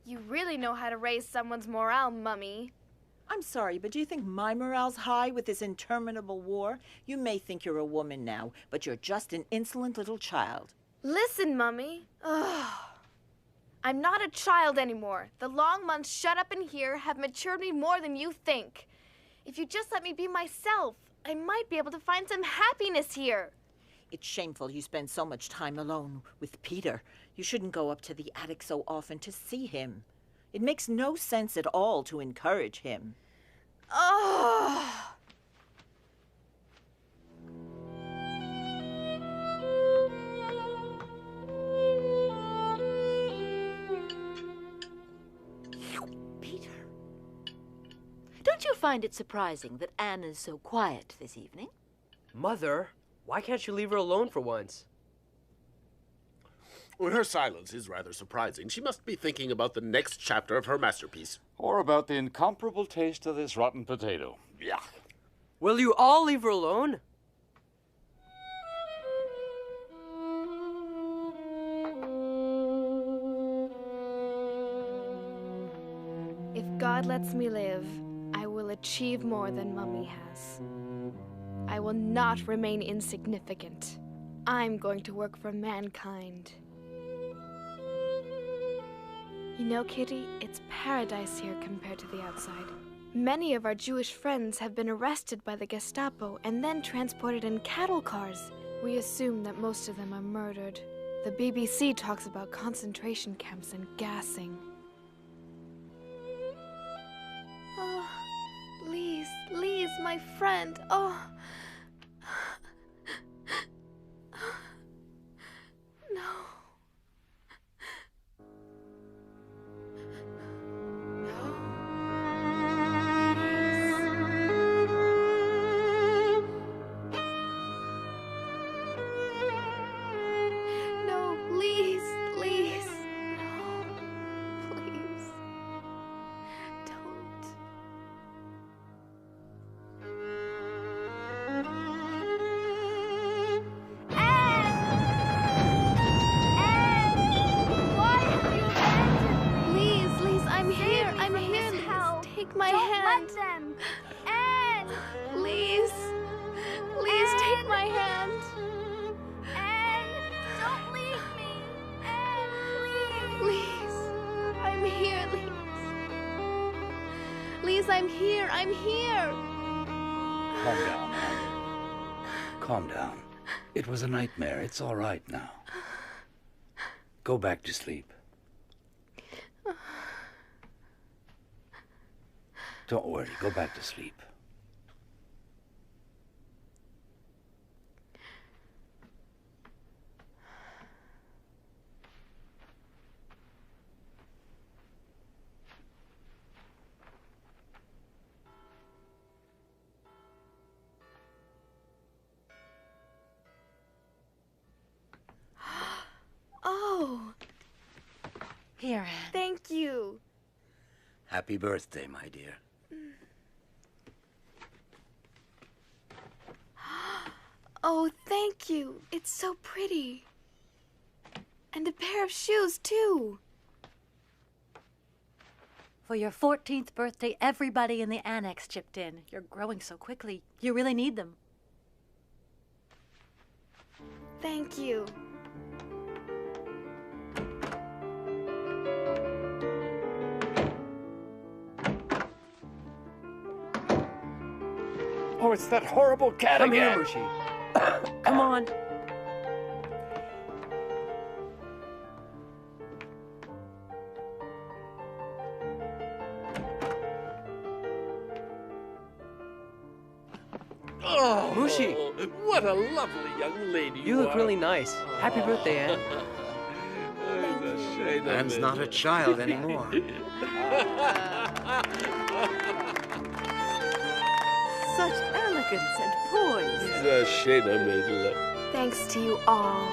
You really know how to raise someone's morale, Mummy. I'm sorry, but do you think my morale's high with this interminable war? You may think you're a woman now, but you're just an insolent little child. Listen, Mummy. Ugh. I'm not a child anymore. The long months shut up in here have matured me more than you think. If you just let me be myself, I might be able to find some happiness here. It's shameful you spend so much time alone with Peter. You shouldn't go up to the attic so often to see him. It makes no sense at all to encourage him. Oh! Peter, don't you find it surprising that Anne is so quiet this evening? Mother, why can't you leave her alone for once? Well, her silence is rather surprising. She must be thinking about the next chapter of her masterpiece. Or about the incomparable taste of this rotten potato. Yuck. Will you all leave her alone? If God lets me live, I will achieve more than Mummy has. I will not remain insignificant. I'm going to work for mankind. You know, Kitty, it's paradise here compared to the outside. Many of our Jewish friends have been arrested by the Gestapo and then transported in cattle cars. We assume that most of them are murdered. The BBC talks about concentration camps and gassing. Oh, Lise, my friend. Oh. No. Take my hand. Don't let them. Anne! Please. Please take my hand. Anne, don't leave me. Anne, please. Lise, I'm here, Lise. Lise, I'm here. I'm here. Calm down, Anne. Calm down. It was a nightmare. It's all right now. Go back to sleep. Don't worry. Go back to sleep. Oh. Here, Anne. Thank you. Happy birthday, my dear. Oh, thank you. It's so pretty. And a pair of shoes, too. For your 14th birthday, everybody in the annex chipped in. You're growing so quickly. You really need them. Thank you. Oh, it's that horrible cat Come again. here, Mushi. Come on. Oh, Mushi. What a lovely young lady You look are. really nice. Happy birthday, Anne. It's a shame Anne's of not it. a child anymore. Such elegance and poise. It's a shame I made love. Thanks to you all.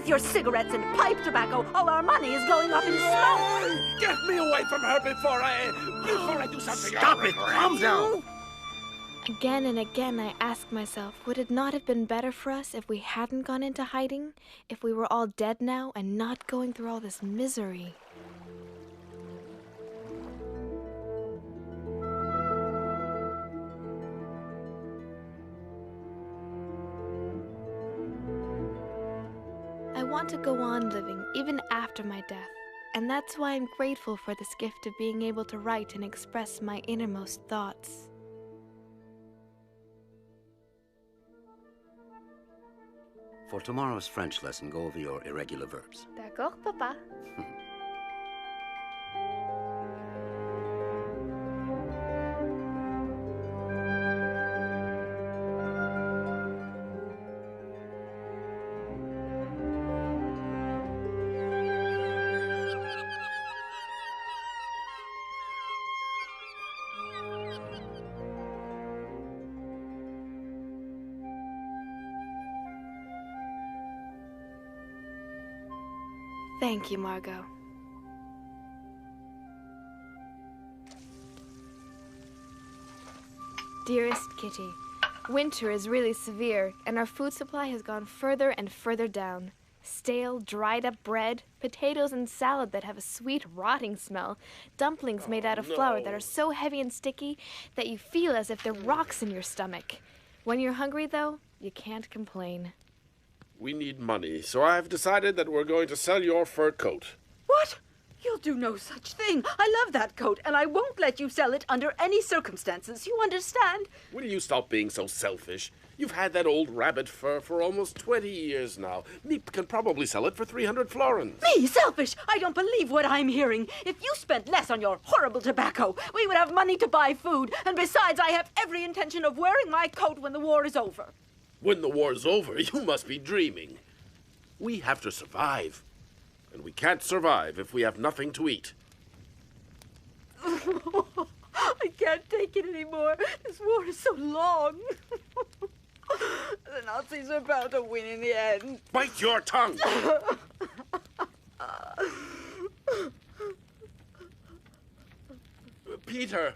your cigarettes and pipe tobacco, all our money is going up in smoke. Get me away from her before I do something. Stop it! Calm down! Again and again I ask myself, would it not have been better for us if we hadn't gone into hiding? If we were all dead now and not going through all this misery? I want to go on living even after my death, and that's why I'm grateful for this gift of being able to write and express my innermost thoughts. For tomorrow's French lesson, go over your irregular verbs. D'accord, Papa. Thank you, Margot. Dearest Kitty, winter is really severe, and our food supply has gone further and further down. Stale, dried-up bread, potatoes and salad that have a sweet, rotting smell, dumplings made out of flour that are so heavy and sticky that you feel as if they're rocks in your stomach. When you're hungry, though, you can't complain. We need money, so I've decided that we're going to sell your fur coat. What? You'll do no such thing. I love that coat, and I won't let you sell it under any circumstances. You understand? Will you stop being so selfish? You've had that old rabbit fur for almost 20 years now. Meep can probably sell it for 300 florins. Me, selfish? I don't believe what I'm hearing. If you spent less on your horrible tobacco, we would have money to buy food, and besides, I have every intention of wearing my coat when the war is over. When the war's over, you must be dreaming. We have to survive. And we can't survive if we have nothing to eat. I can't take it anymore. This war is so long. The Nazis are bound to win in the end. Bite your tongue! Peter!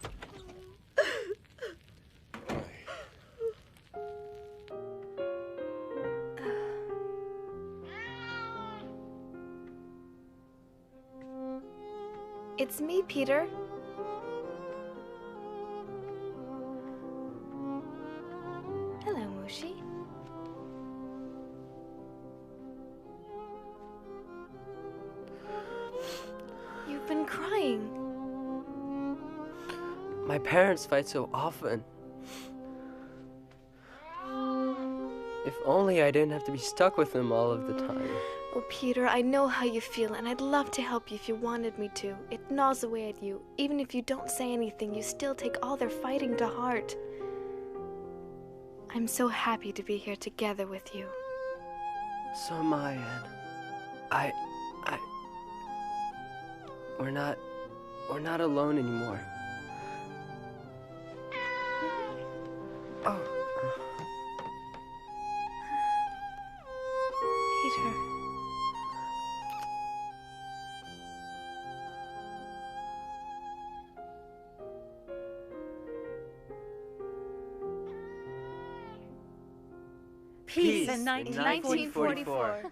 It's me, Peter. Hello, Mushi. You've been crying. My parents fight so often. If only I didn't have to be stuck with them all of the time. Oh, Peter, I know how you feel, and I'd love to help you if you wanted me to. It gnaws away at you. Even if you don't say anything, you still take all their fighting to heart. I'm so happy to be here together with you. So am I, Anne. We're not alone anymore. Oh. Peter. Peace in 1944.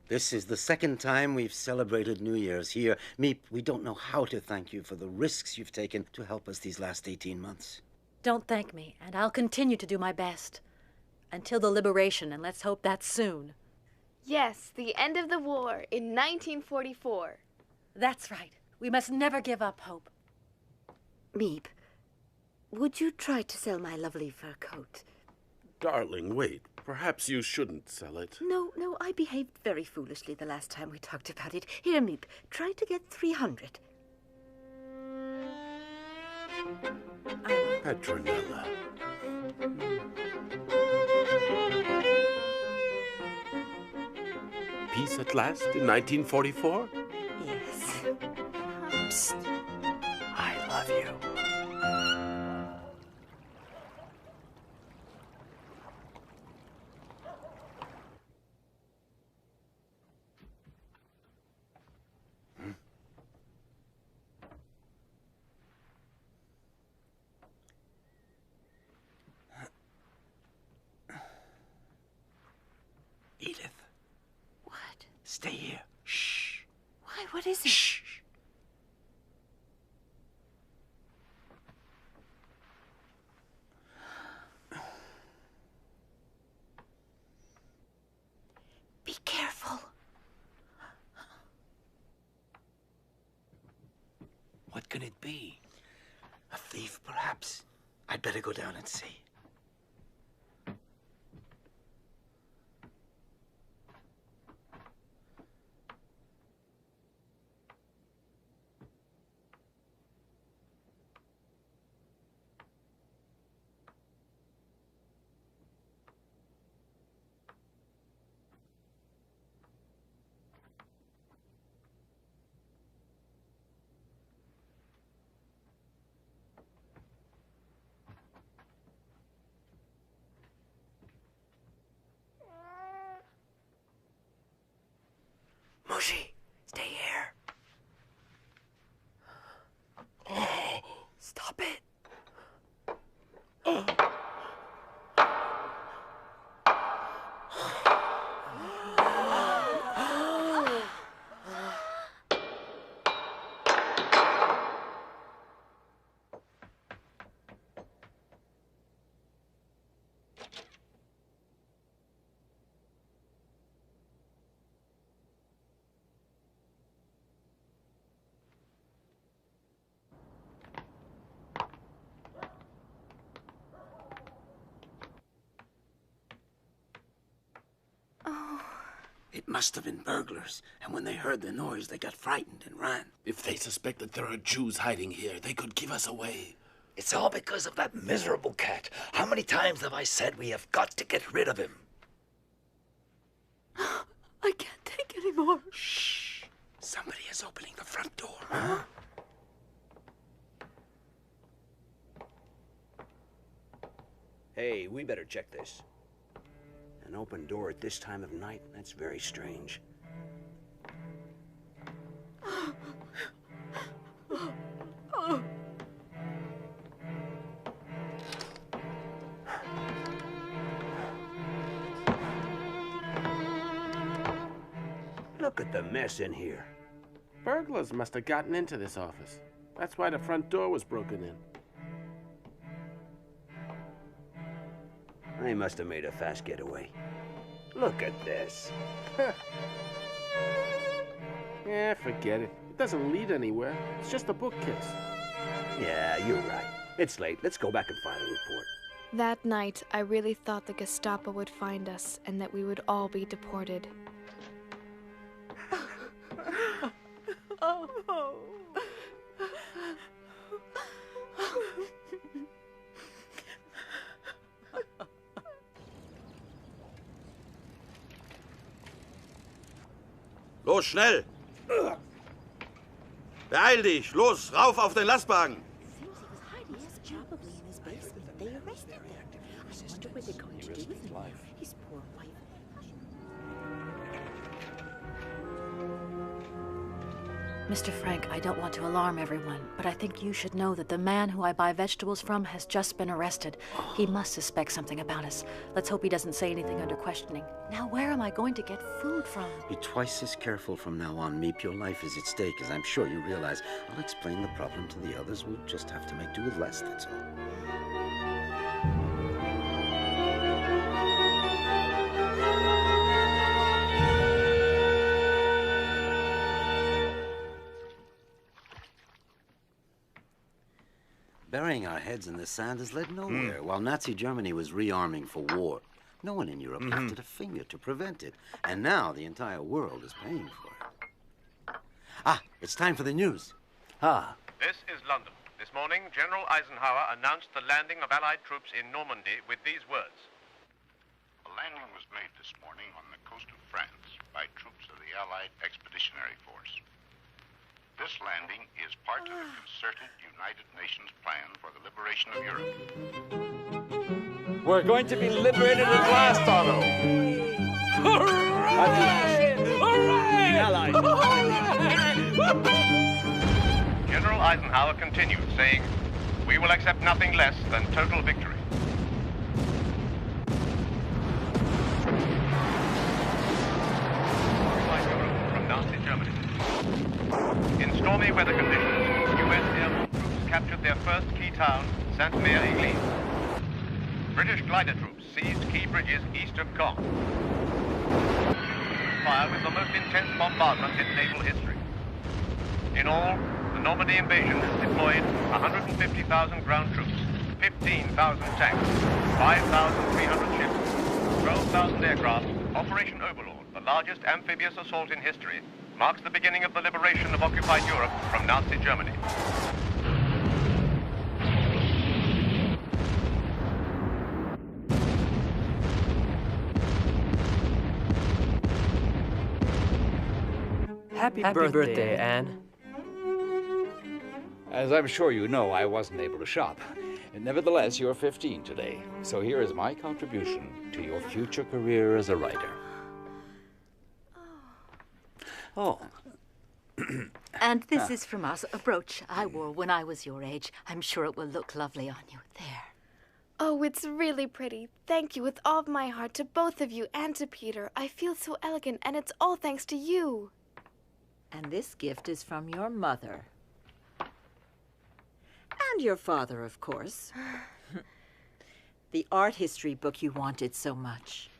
This is the second time we've celebrated New Year's here. Meep, we don't know how to thank you for the risks you've taken to help us these last 18 months. Don't thank me, and I'll continue to do my best. Until the liberation, and let's hope that's soon. Yes, the end of the war in 1944. That's right. We must never give up hope. Meep, would you try to sell my lovely fur coat? Darling, wait. Perhaps you shouldn't sell it. No, I behaved very foolishly the last time we talked about it. Here, Meep, try to get 300. Petronella. Peace at last in 1944? Yes. Psst. I love you. Stay here. Shh. Why? What is it? Shh. Be careful. What can it be? A thief, perhaps? I'd better go down and see. Mushy, stay here. Stop it. It must have been burglars, and when they heard the noise, they got frightened and ran. If they suspect that there are Jews hiding here, they could give us away. It's all because of that miserable cat. How many times have I said we have got to get rid of him? I can't take any more. Shh. Somebody is opening the front door. Huh? Hey, we better check this. An open door at this time of night? That's very strange. Look at the mess in here. Burglars must have gotten into this office. That's why the front door was broken in. They must have made a fast getaway. Look at this. Yeah, forget it. It doesn't lead anywhere. It's just a bookcase. Yeah, you're right. It's late. Let's go back and file a report. That night, I really thought the Gestapo would find us and that we would all be deported. Los, schnell! Beeil dich! Los, rauf auf den Lastwagen! Mr. Frank, I don't want to alarm everyone, but I think you should know that the man who I buy vegetables from has just been arrested. He must suspect something about us. Let's hope he doesn't say anything under questioning. Now, where am I going to get food from? Be twice as careful from now on, Meep. Your life is at stake, as I'm sure you realize. I'll explain the problem to the others. We'll just have to make do with less, that's all. Burying our heads in the sand has led nowhere. While Nazi Germany was rearming for war, no one in Europe lifted a finger to prevent it. And now the entire world is paying for it. Ah, it's time for the news. This is London. This morning, General Eisenhower announced the landing of Allied troops in Normandy with these words. A landing was made this morning on the coast of France by troops of the Allied Expeditionary Force. This landing is part of the concerted United Nations plan for the liberation of Europe. We're going to be liberated at last, Otto. Hooray! Hooray! Hooray! General Eisenhower continued, saying, "We will accept nothing less than total victory." By weather conditions, U.S. airborne troops captured their first key town, Sainte-Mère-Église. British glider troops seized key bridges east of Caen. Fire with the most intense bombardment in naval history. In all, the Normandy invasion has deployed 150,000 ground troops, 15,000 tanks, 5,300 ships, 12,000 aircraft. Operation Overlord, the largest amphibious assault in history, marks the beginning of the liberation of occupied Europe from Nazi Germany. Happy birthday, Anne. As I'm sure you know, I wasn't able to shop. Nevertheless, you're 15 today, so here is my contribution to your future career as a writer. Oh. And this is from us, a brooch I wore when I was your age. I'm sure it will look lovely on you. There. Oh, it's really pretty. Thank you with all of my heart to both of you and to Peter. I feel so elegant, and it's all thanks to you. And this gift is from your mother. And your father, of course. The art history book you wanted so much.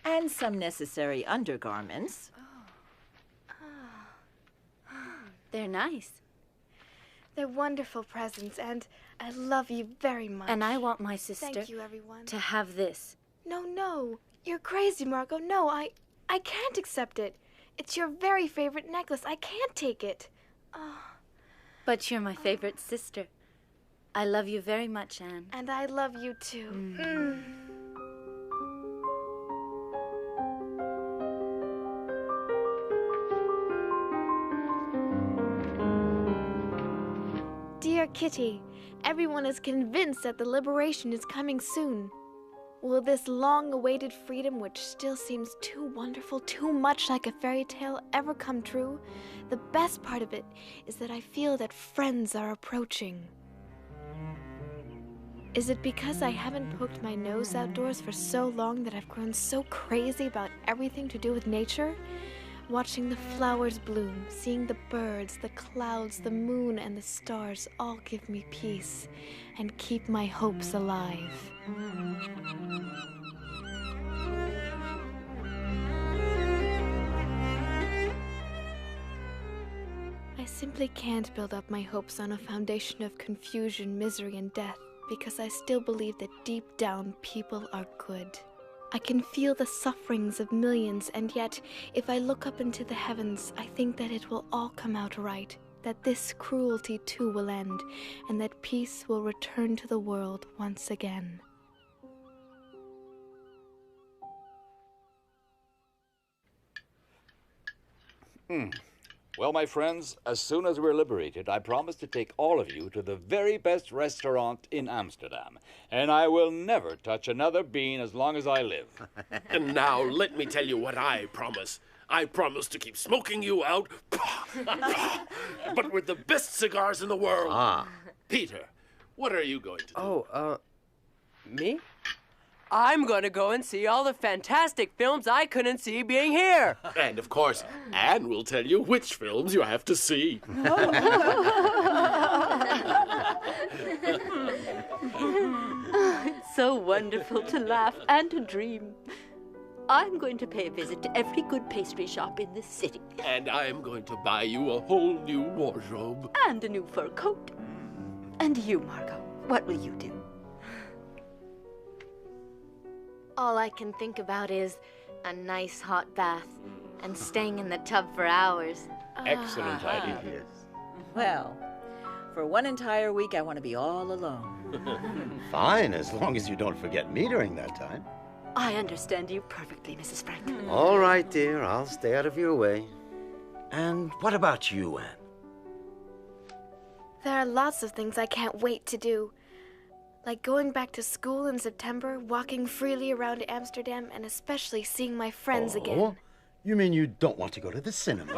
And some necessary undergarments. They're nice. They're wonderful presents, and I love you very much. And I want my sister Thank you, everyone. to have this. No. You're crazy, Margot. No, I can't accept it. It's your very favorite necklace. I can't take it. But you're my favorite sister. I love you very much, Anne. And I love you too. Dear Kitty, everyone is convinced that the liberation is coming soon. Will this long-awaited freedom, which still seems too wonderful, too much like a fairy tale, ever come true? The best part of it is that I feel that friends are approaching. Is it because I haven't poked my nose outdoors for so long that I've grown so crazy about everything to do with nature? Watching the flowers bloom, seeing the birds, the clouds, the moon, and the stars all give me peace and keep my hopes alive. I simply can't build up my hopes on a foundation of confusion, misery, and death, because I still believe that deep down people are good. I can feel the sufferings of millions, and yet, if I look up into the heavens, I think that it will all come out right, that this cruelty too will end, and that peace will return to the world once again. Well, my friends, as soon as we're liberated, I promise to take all of you to the very best restaurant in Amsterdam. And I will never touch another bean as long as I live. And now, let me tell you what I promise. I promise to keep smoking you out, but with the best cigars in the world. Peter, what are you going to do? Me? I'm going to go and see all the fantastic films I couldn't see being here. And, of course, Anne will tell you which films you have to see. It's so wonderful to laugh and to dream. I'm going to pay a visit to every good pastry shop in this city. And I am going to buy you a whole new wardrobe. And a new fur coat. And you, Margot, what will you do? All I can think about is a nice hot bath and staying in the tub for hours. Excellent idea. Well, for one entire week, I want to be all alone. Fine, as long as you don't forget me during that time. I understand you perfectly, Mrs. Frank. All right, dear, I'll stay out of your way. And what about you, Anne? There are lots of things I can't wait to do. Like going back to school in September, walking freely around Amsterdam, and especially seeing my friends again. You mean you don't want to go to the cinema?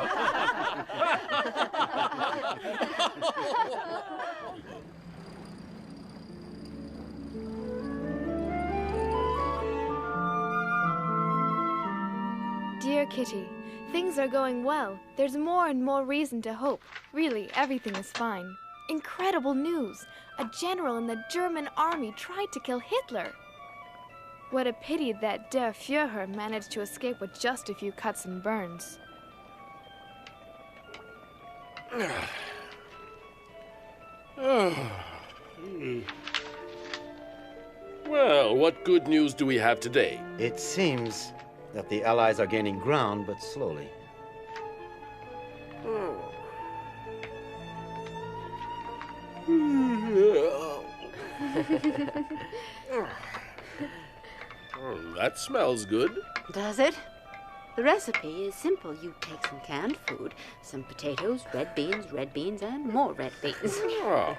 Dear Dear Kitty, things are going well. There's more and more reason to hope. Really, everything is fine. Incredible news! A general in the German army tried to kill Hitler. What a pity that Der Führer managed to escape with just a few cuts and burns. Well, what good news do we have today? It seems that the Allies are gaining ground, but slowly. That smells good. Does it? The recipe is simple. You take some canned food, some potatoes, red beans, and more red beans. Oh.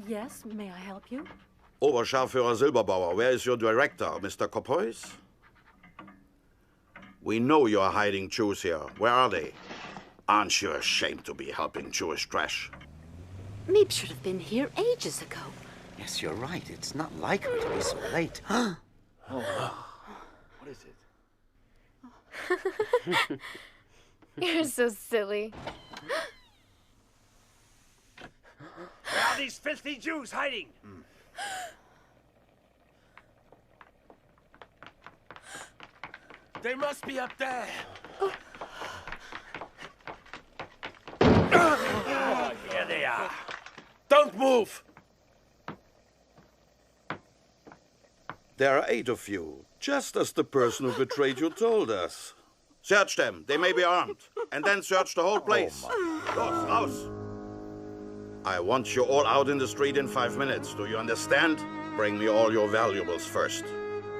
Yes, may I help you? Oberscharführer Silberbauer, where is your director, Mr. Kopois? We know you're hiding Jews here. Where are they? Aren't you ashamed to be helping Jewish trash? Meep should have been here ages ago. Yes, you're right. It's not like her to be so late. Oh, What is it? You're so silly. Where are these filthy Jews hiding? They must be up there. Oh, here they are. Don't move! There are 8 of you, just as the person who betrayed you told us. Search them. They may be armed. And then search the whole place. Los, raus! I want you all out in the street in 5 minutes. Do you understand? Bring me all your valuables first.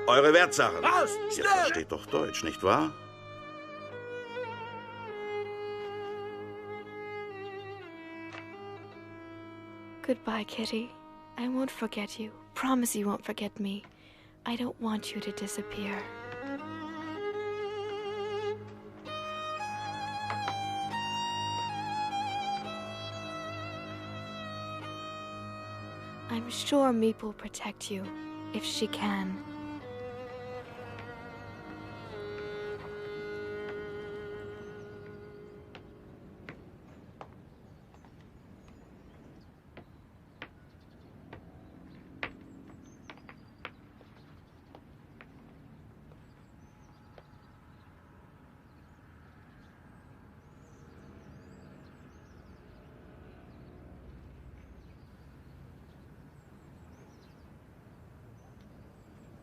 Eure Wertsachen. Raus! Ihr Schnell! versteht doch Deutsch, nicht wahr? Goodbye, Kitty. I won't forget you. Promise you won't forget me. I don't want you to disappear. I'm sure Meep will protect you, if she can.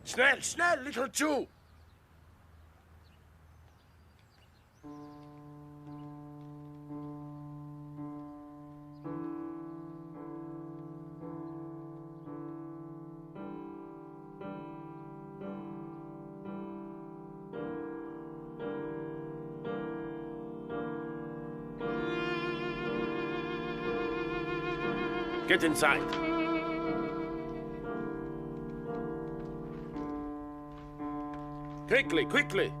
Schnell, schnell, little Jew! Get inside. Quickly, quickly!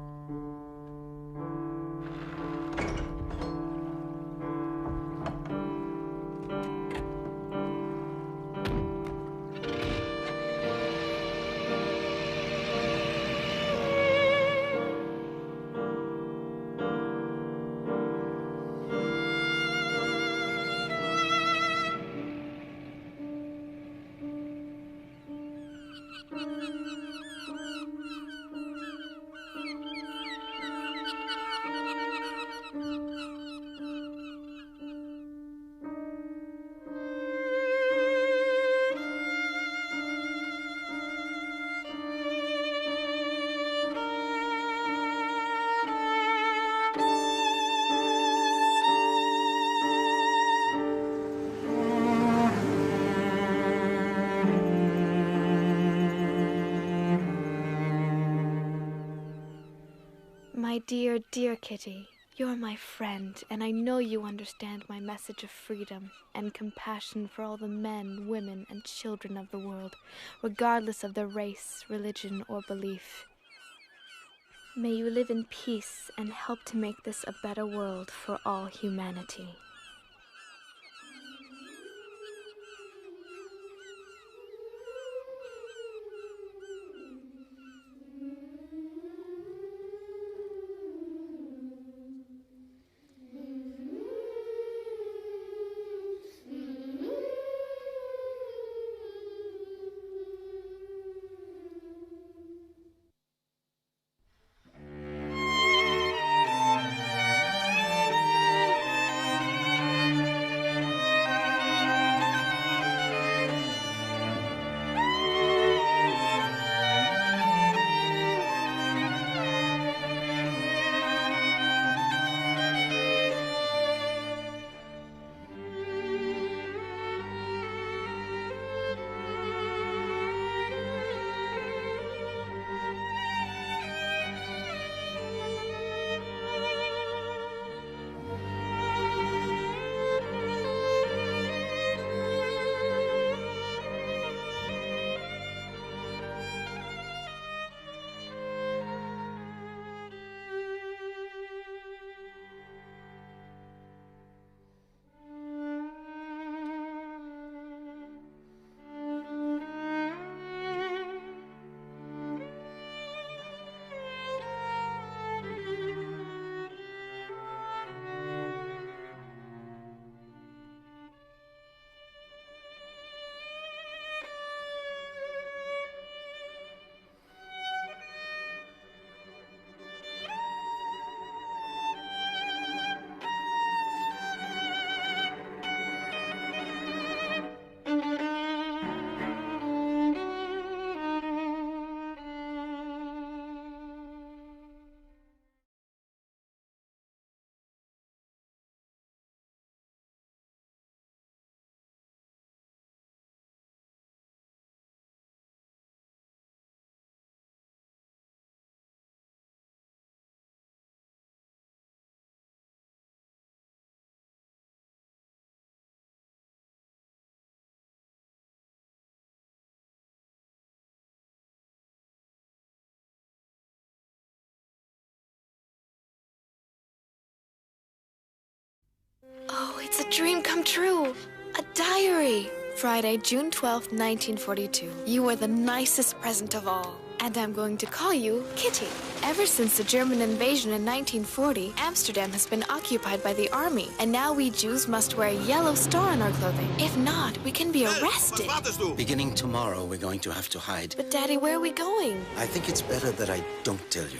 dear, dear Kitty, you're my friend, and I know you understand my message of freedom and compassion for all the men, women, and children of the world, regardless of their race, religion, or belief. May you live in peace and help to make this a better world for all humanity. Oh, it's a dream come true. A diary. Friday, June 12th, 1942. You are the nicest present of all. And I'm going to call you Kitty. Ever since the German invasion in 1940, Amsterdam has been occupied by the army. And now we Jews must wear a yellow star on our clothing. If not, we can be arrested. Beginning tomorrow, we're going to have to hide. But Daddy, where are we going? I think it's better that I don't tell you.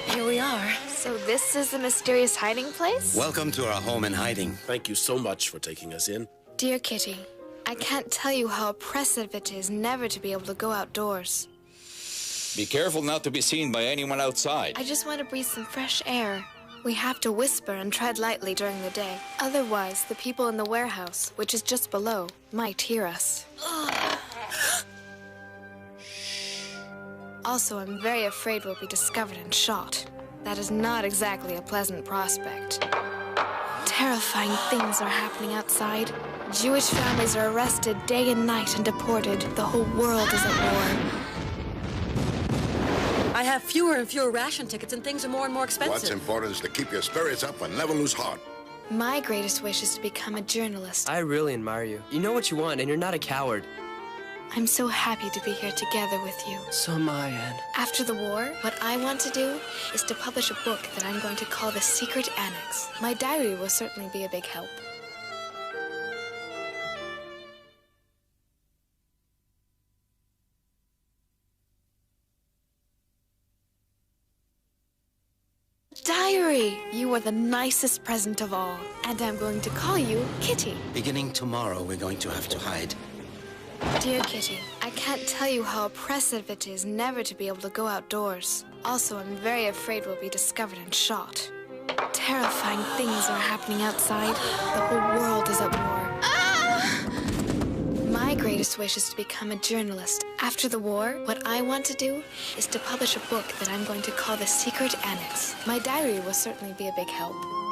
Here we are. So this is the mysterious hiding place? Welcome to our home in hiding. Thank you so much for taking us in. Dear Kitty, I can't tell you how oppressive it is never to be able to go outdoors. Be careful not to be seen by anyone outside. I just want to breathe some fresh air. We have to whisper and tread lightly during the day. Otherwise, the people in the warehouse, which is just below, might hear us. Also, I'm very afraid we'll be discovered and shot. That is not exactly a pleasant prospect. Terrifying things are happening outside. Jewish families are arrested day and night and deported. The whole world is at war. I have fewer and fewer ration tickets, and things are more and more expensive. What's important is to keep your spirits up and never lose heart. My greatest wish is to become a journalist. I really admire you. You know what you want, and you're not a coward. I'm so happy to be here together with you. So am I, Anne. After the war, what I want to do is to publish a book that I'm going to call The Secret Annex. My diary will certainly be a big help. Diary! You are the nicest present of all. And I'm going to call you Kitty. Beginning tomorrow, we're going to have to hide. Dear Kitty, I can't tell you how oppressive it is never to be able to go outdoors. Also, I'm very afraid we'll be discovered and shot. Terrifying things are happening outside. The whole world is at war. My greatest dearest wish is to become a journalist. After the war, what I want to do is to publish a book that I'm going to call The Secret Annex. My diary will certainly be a big help.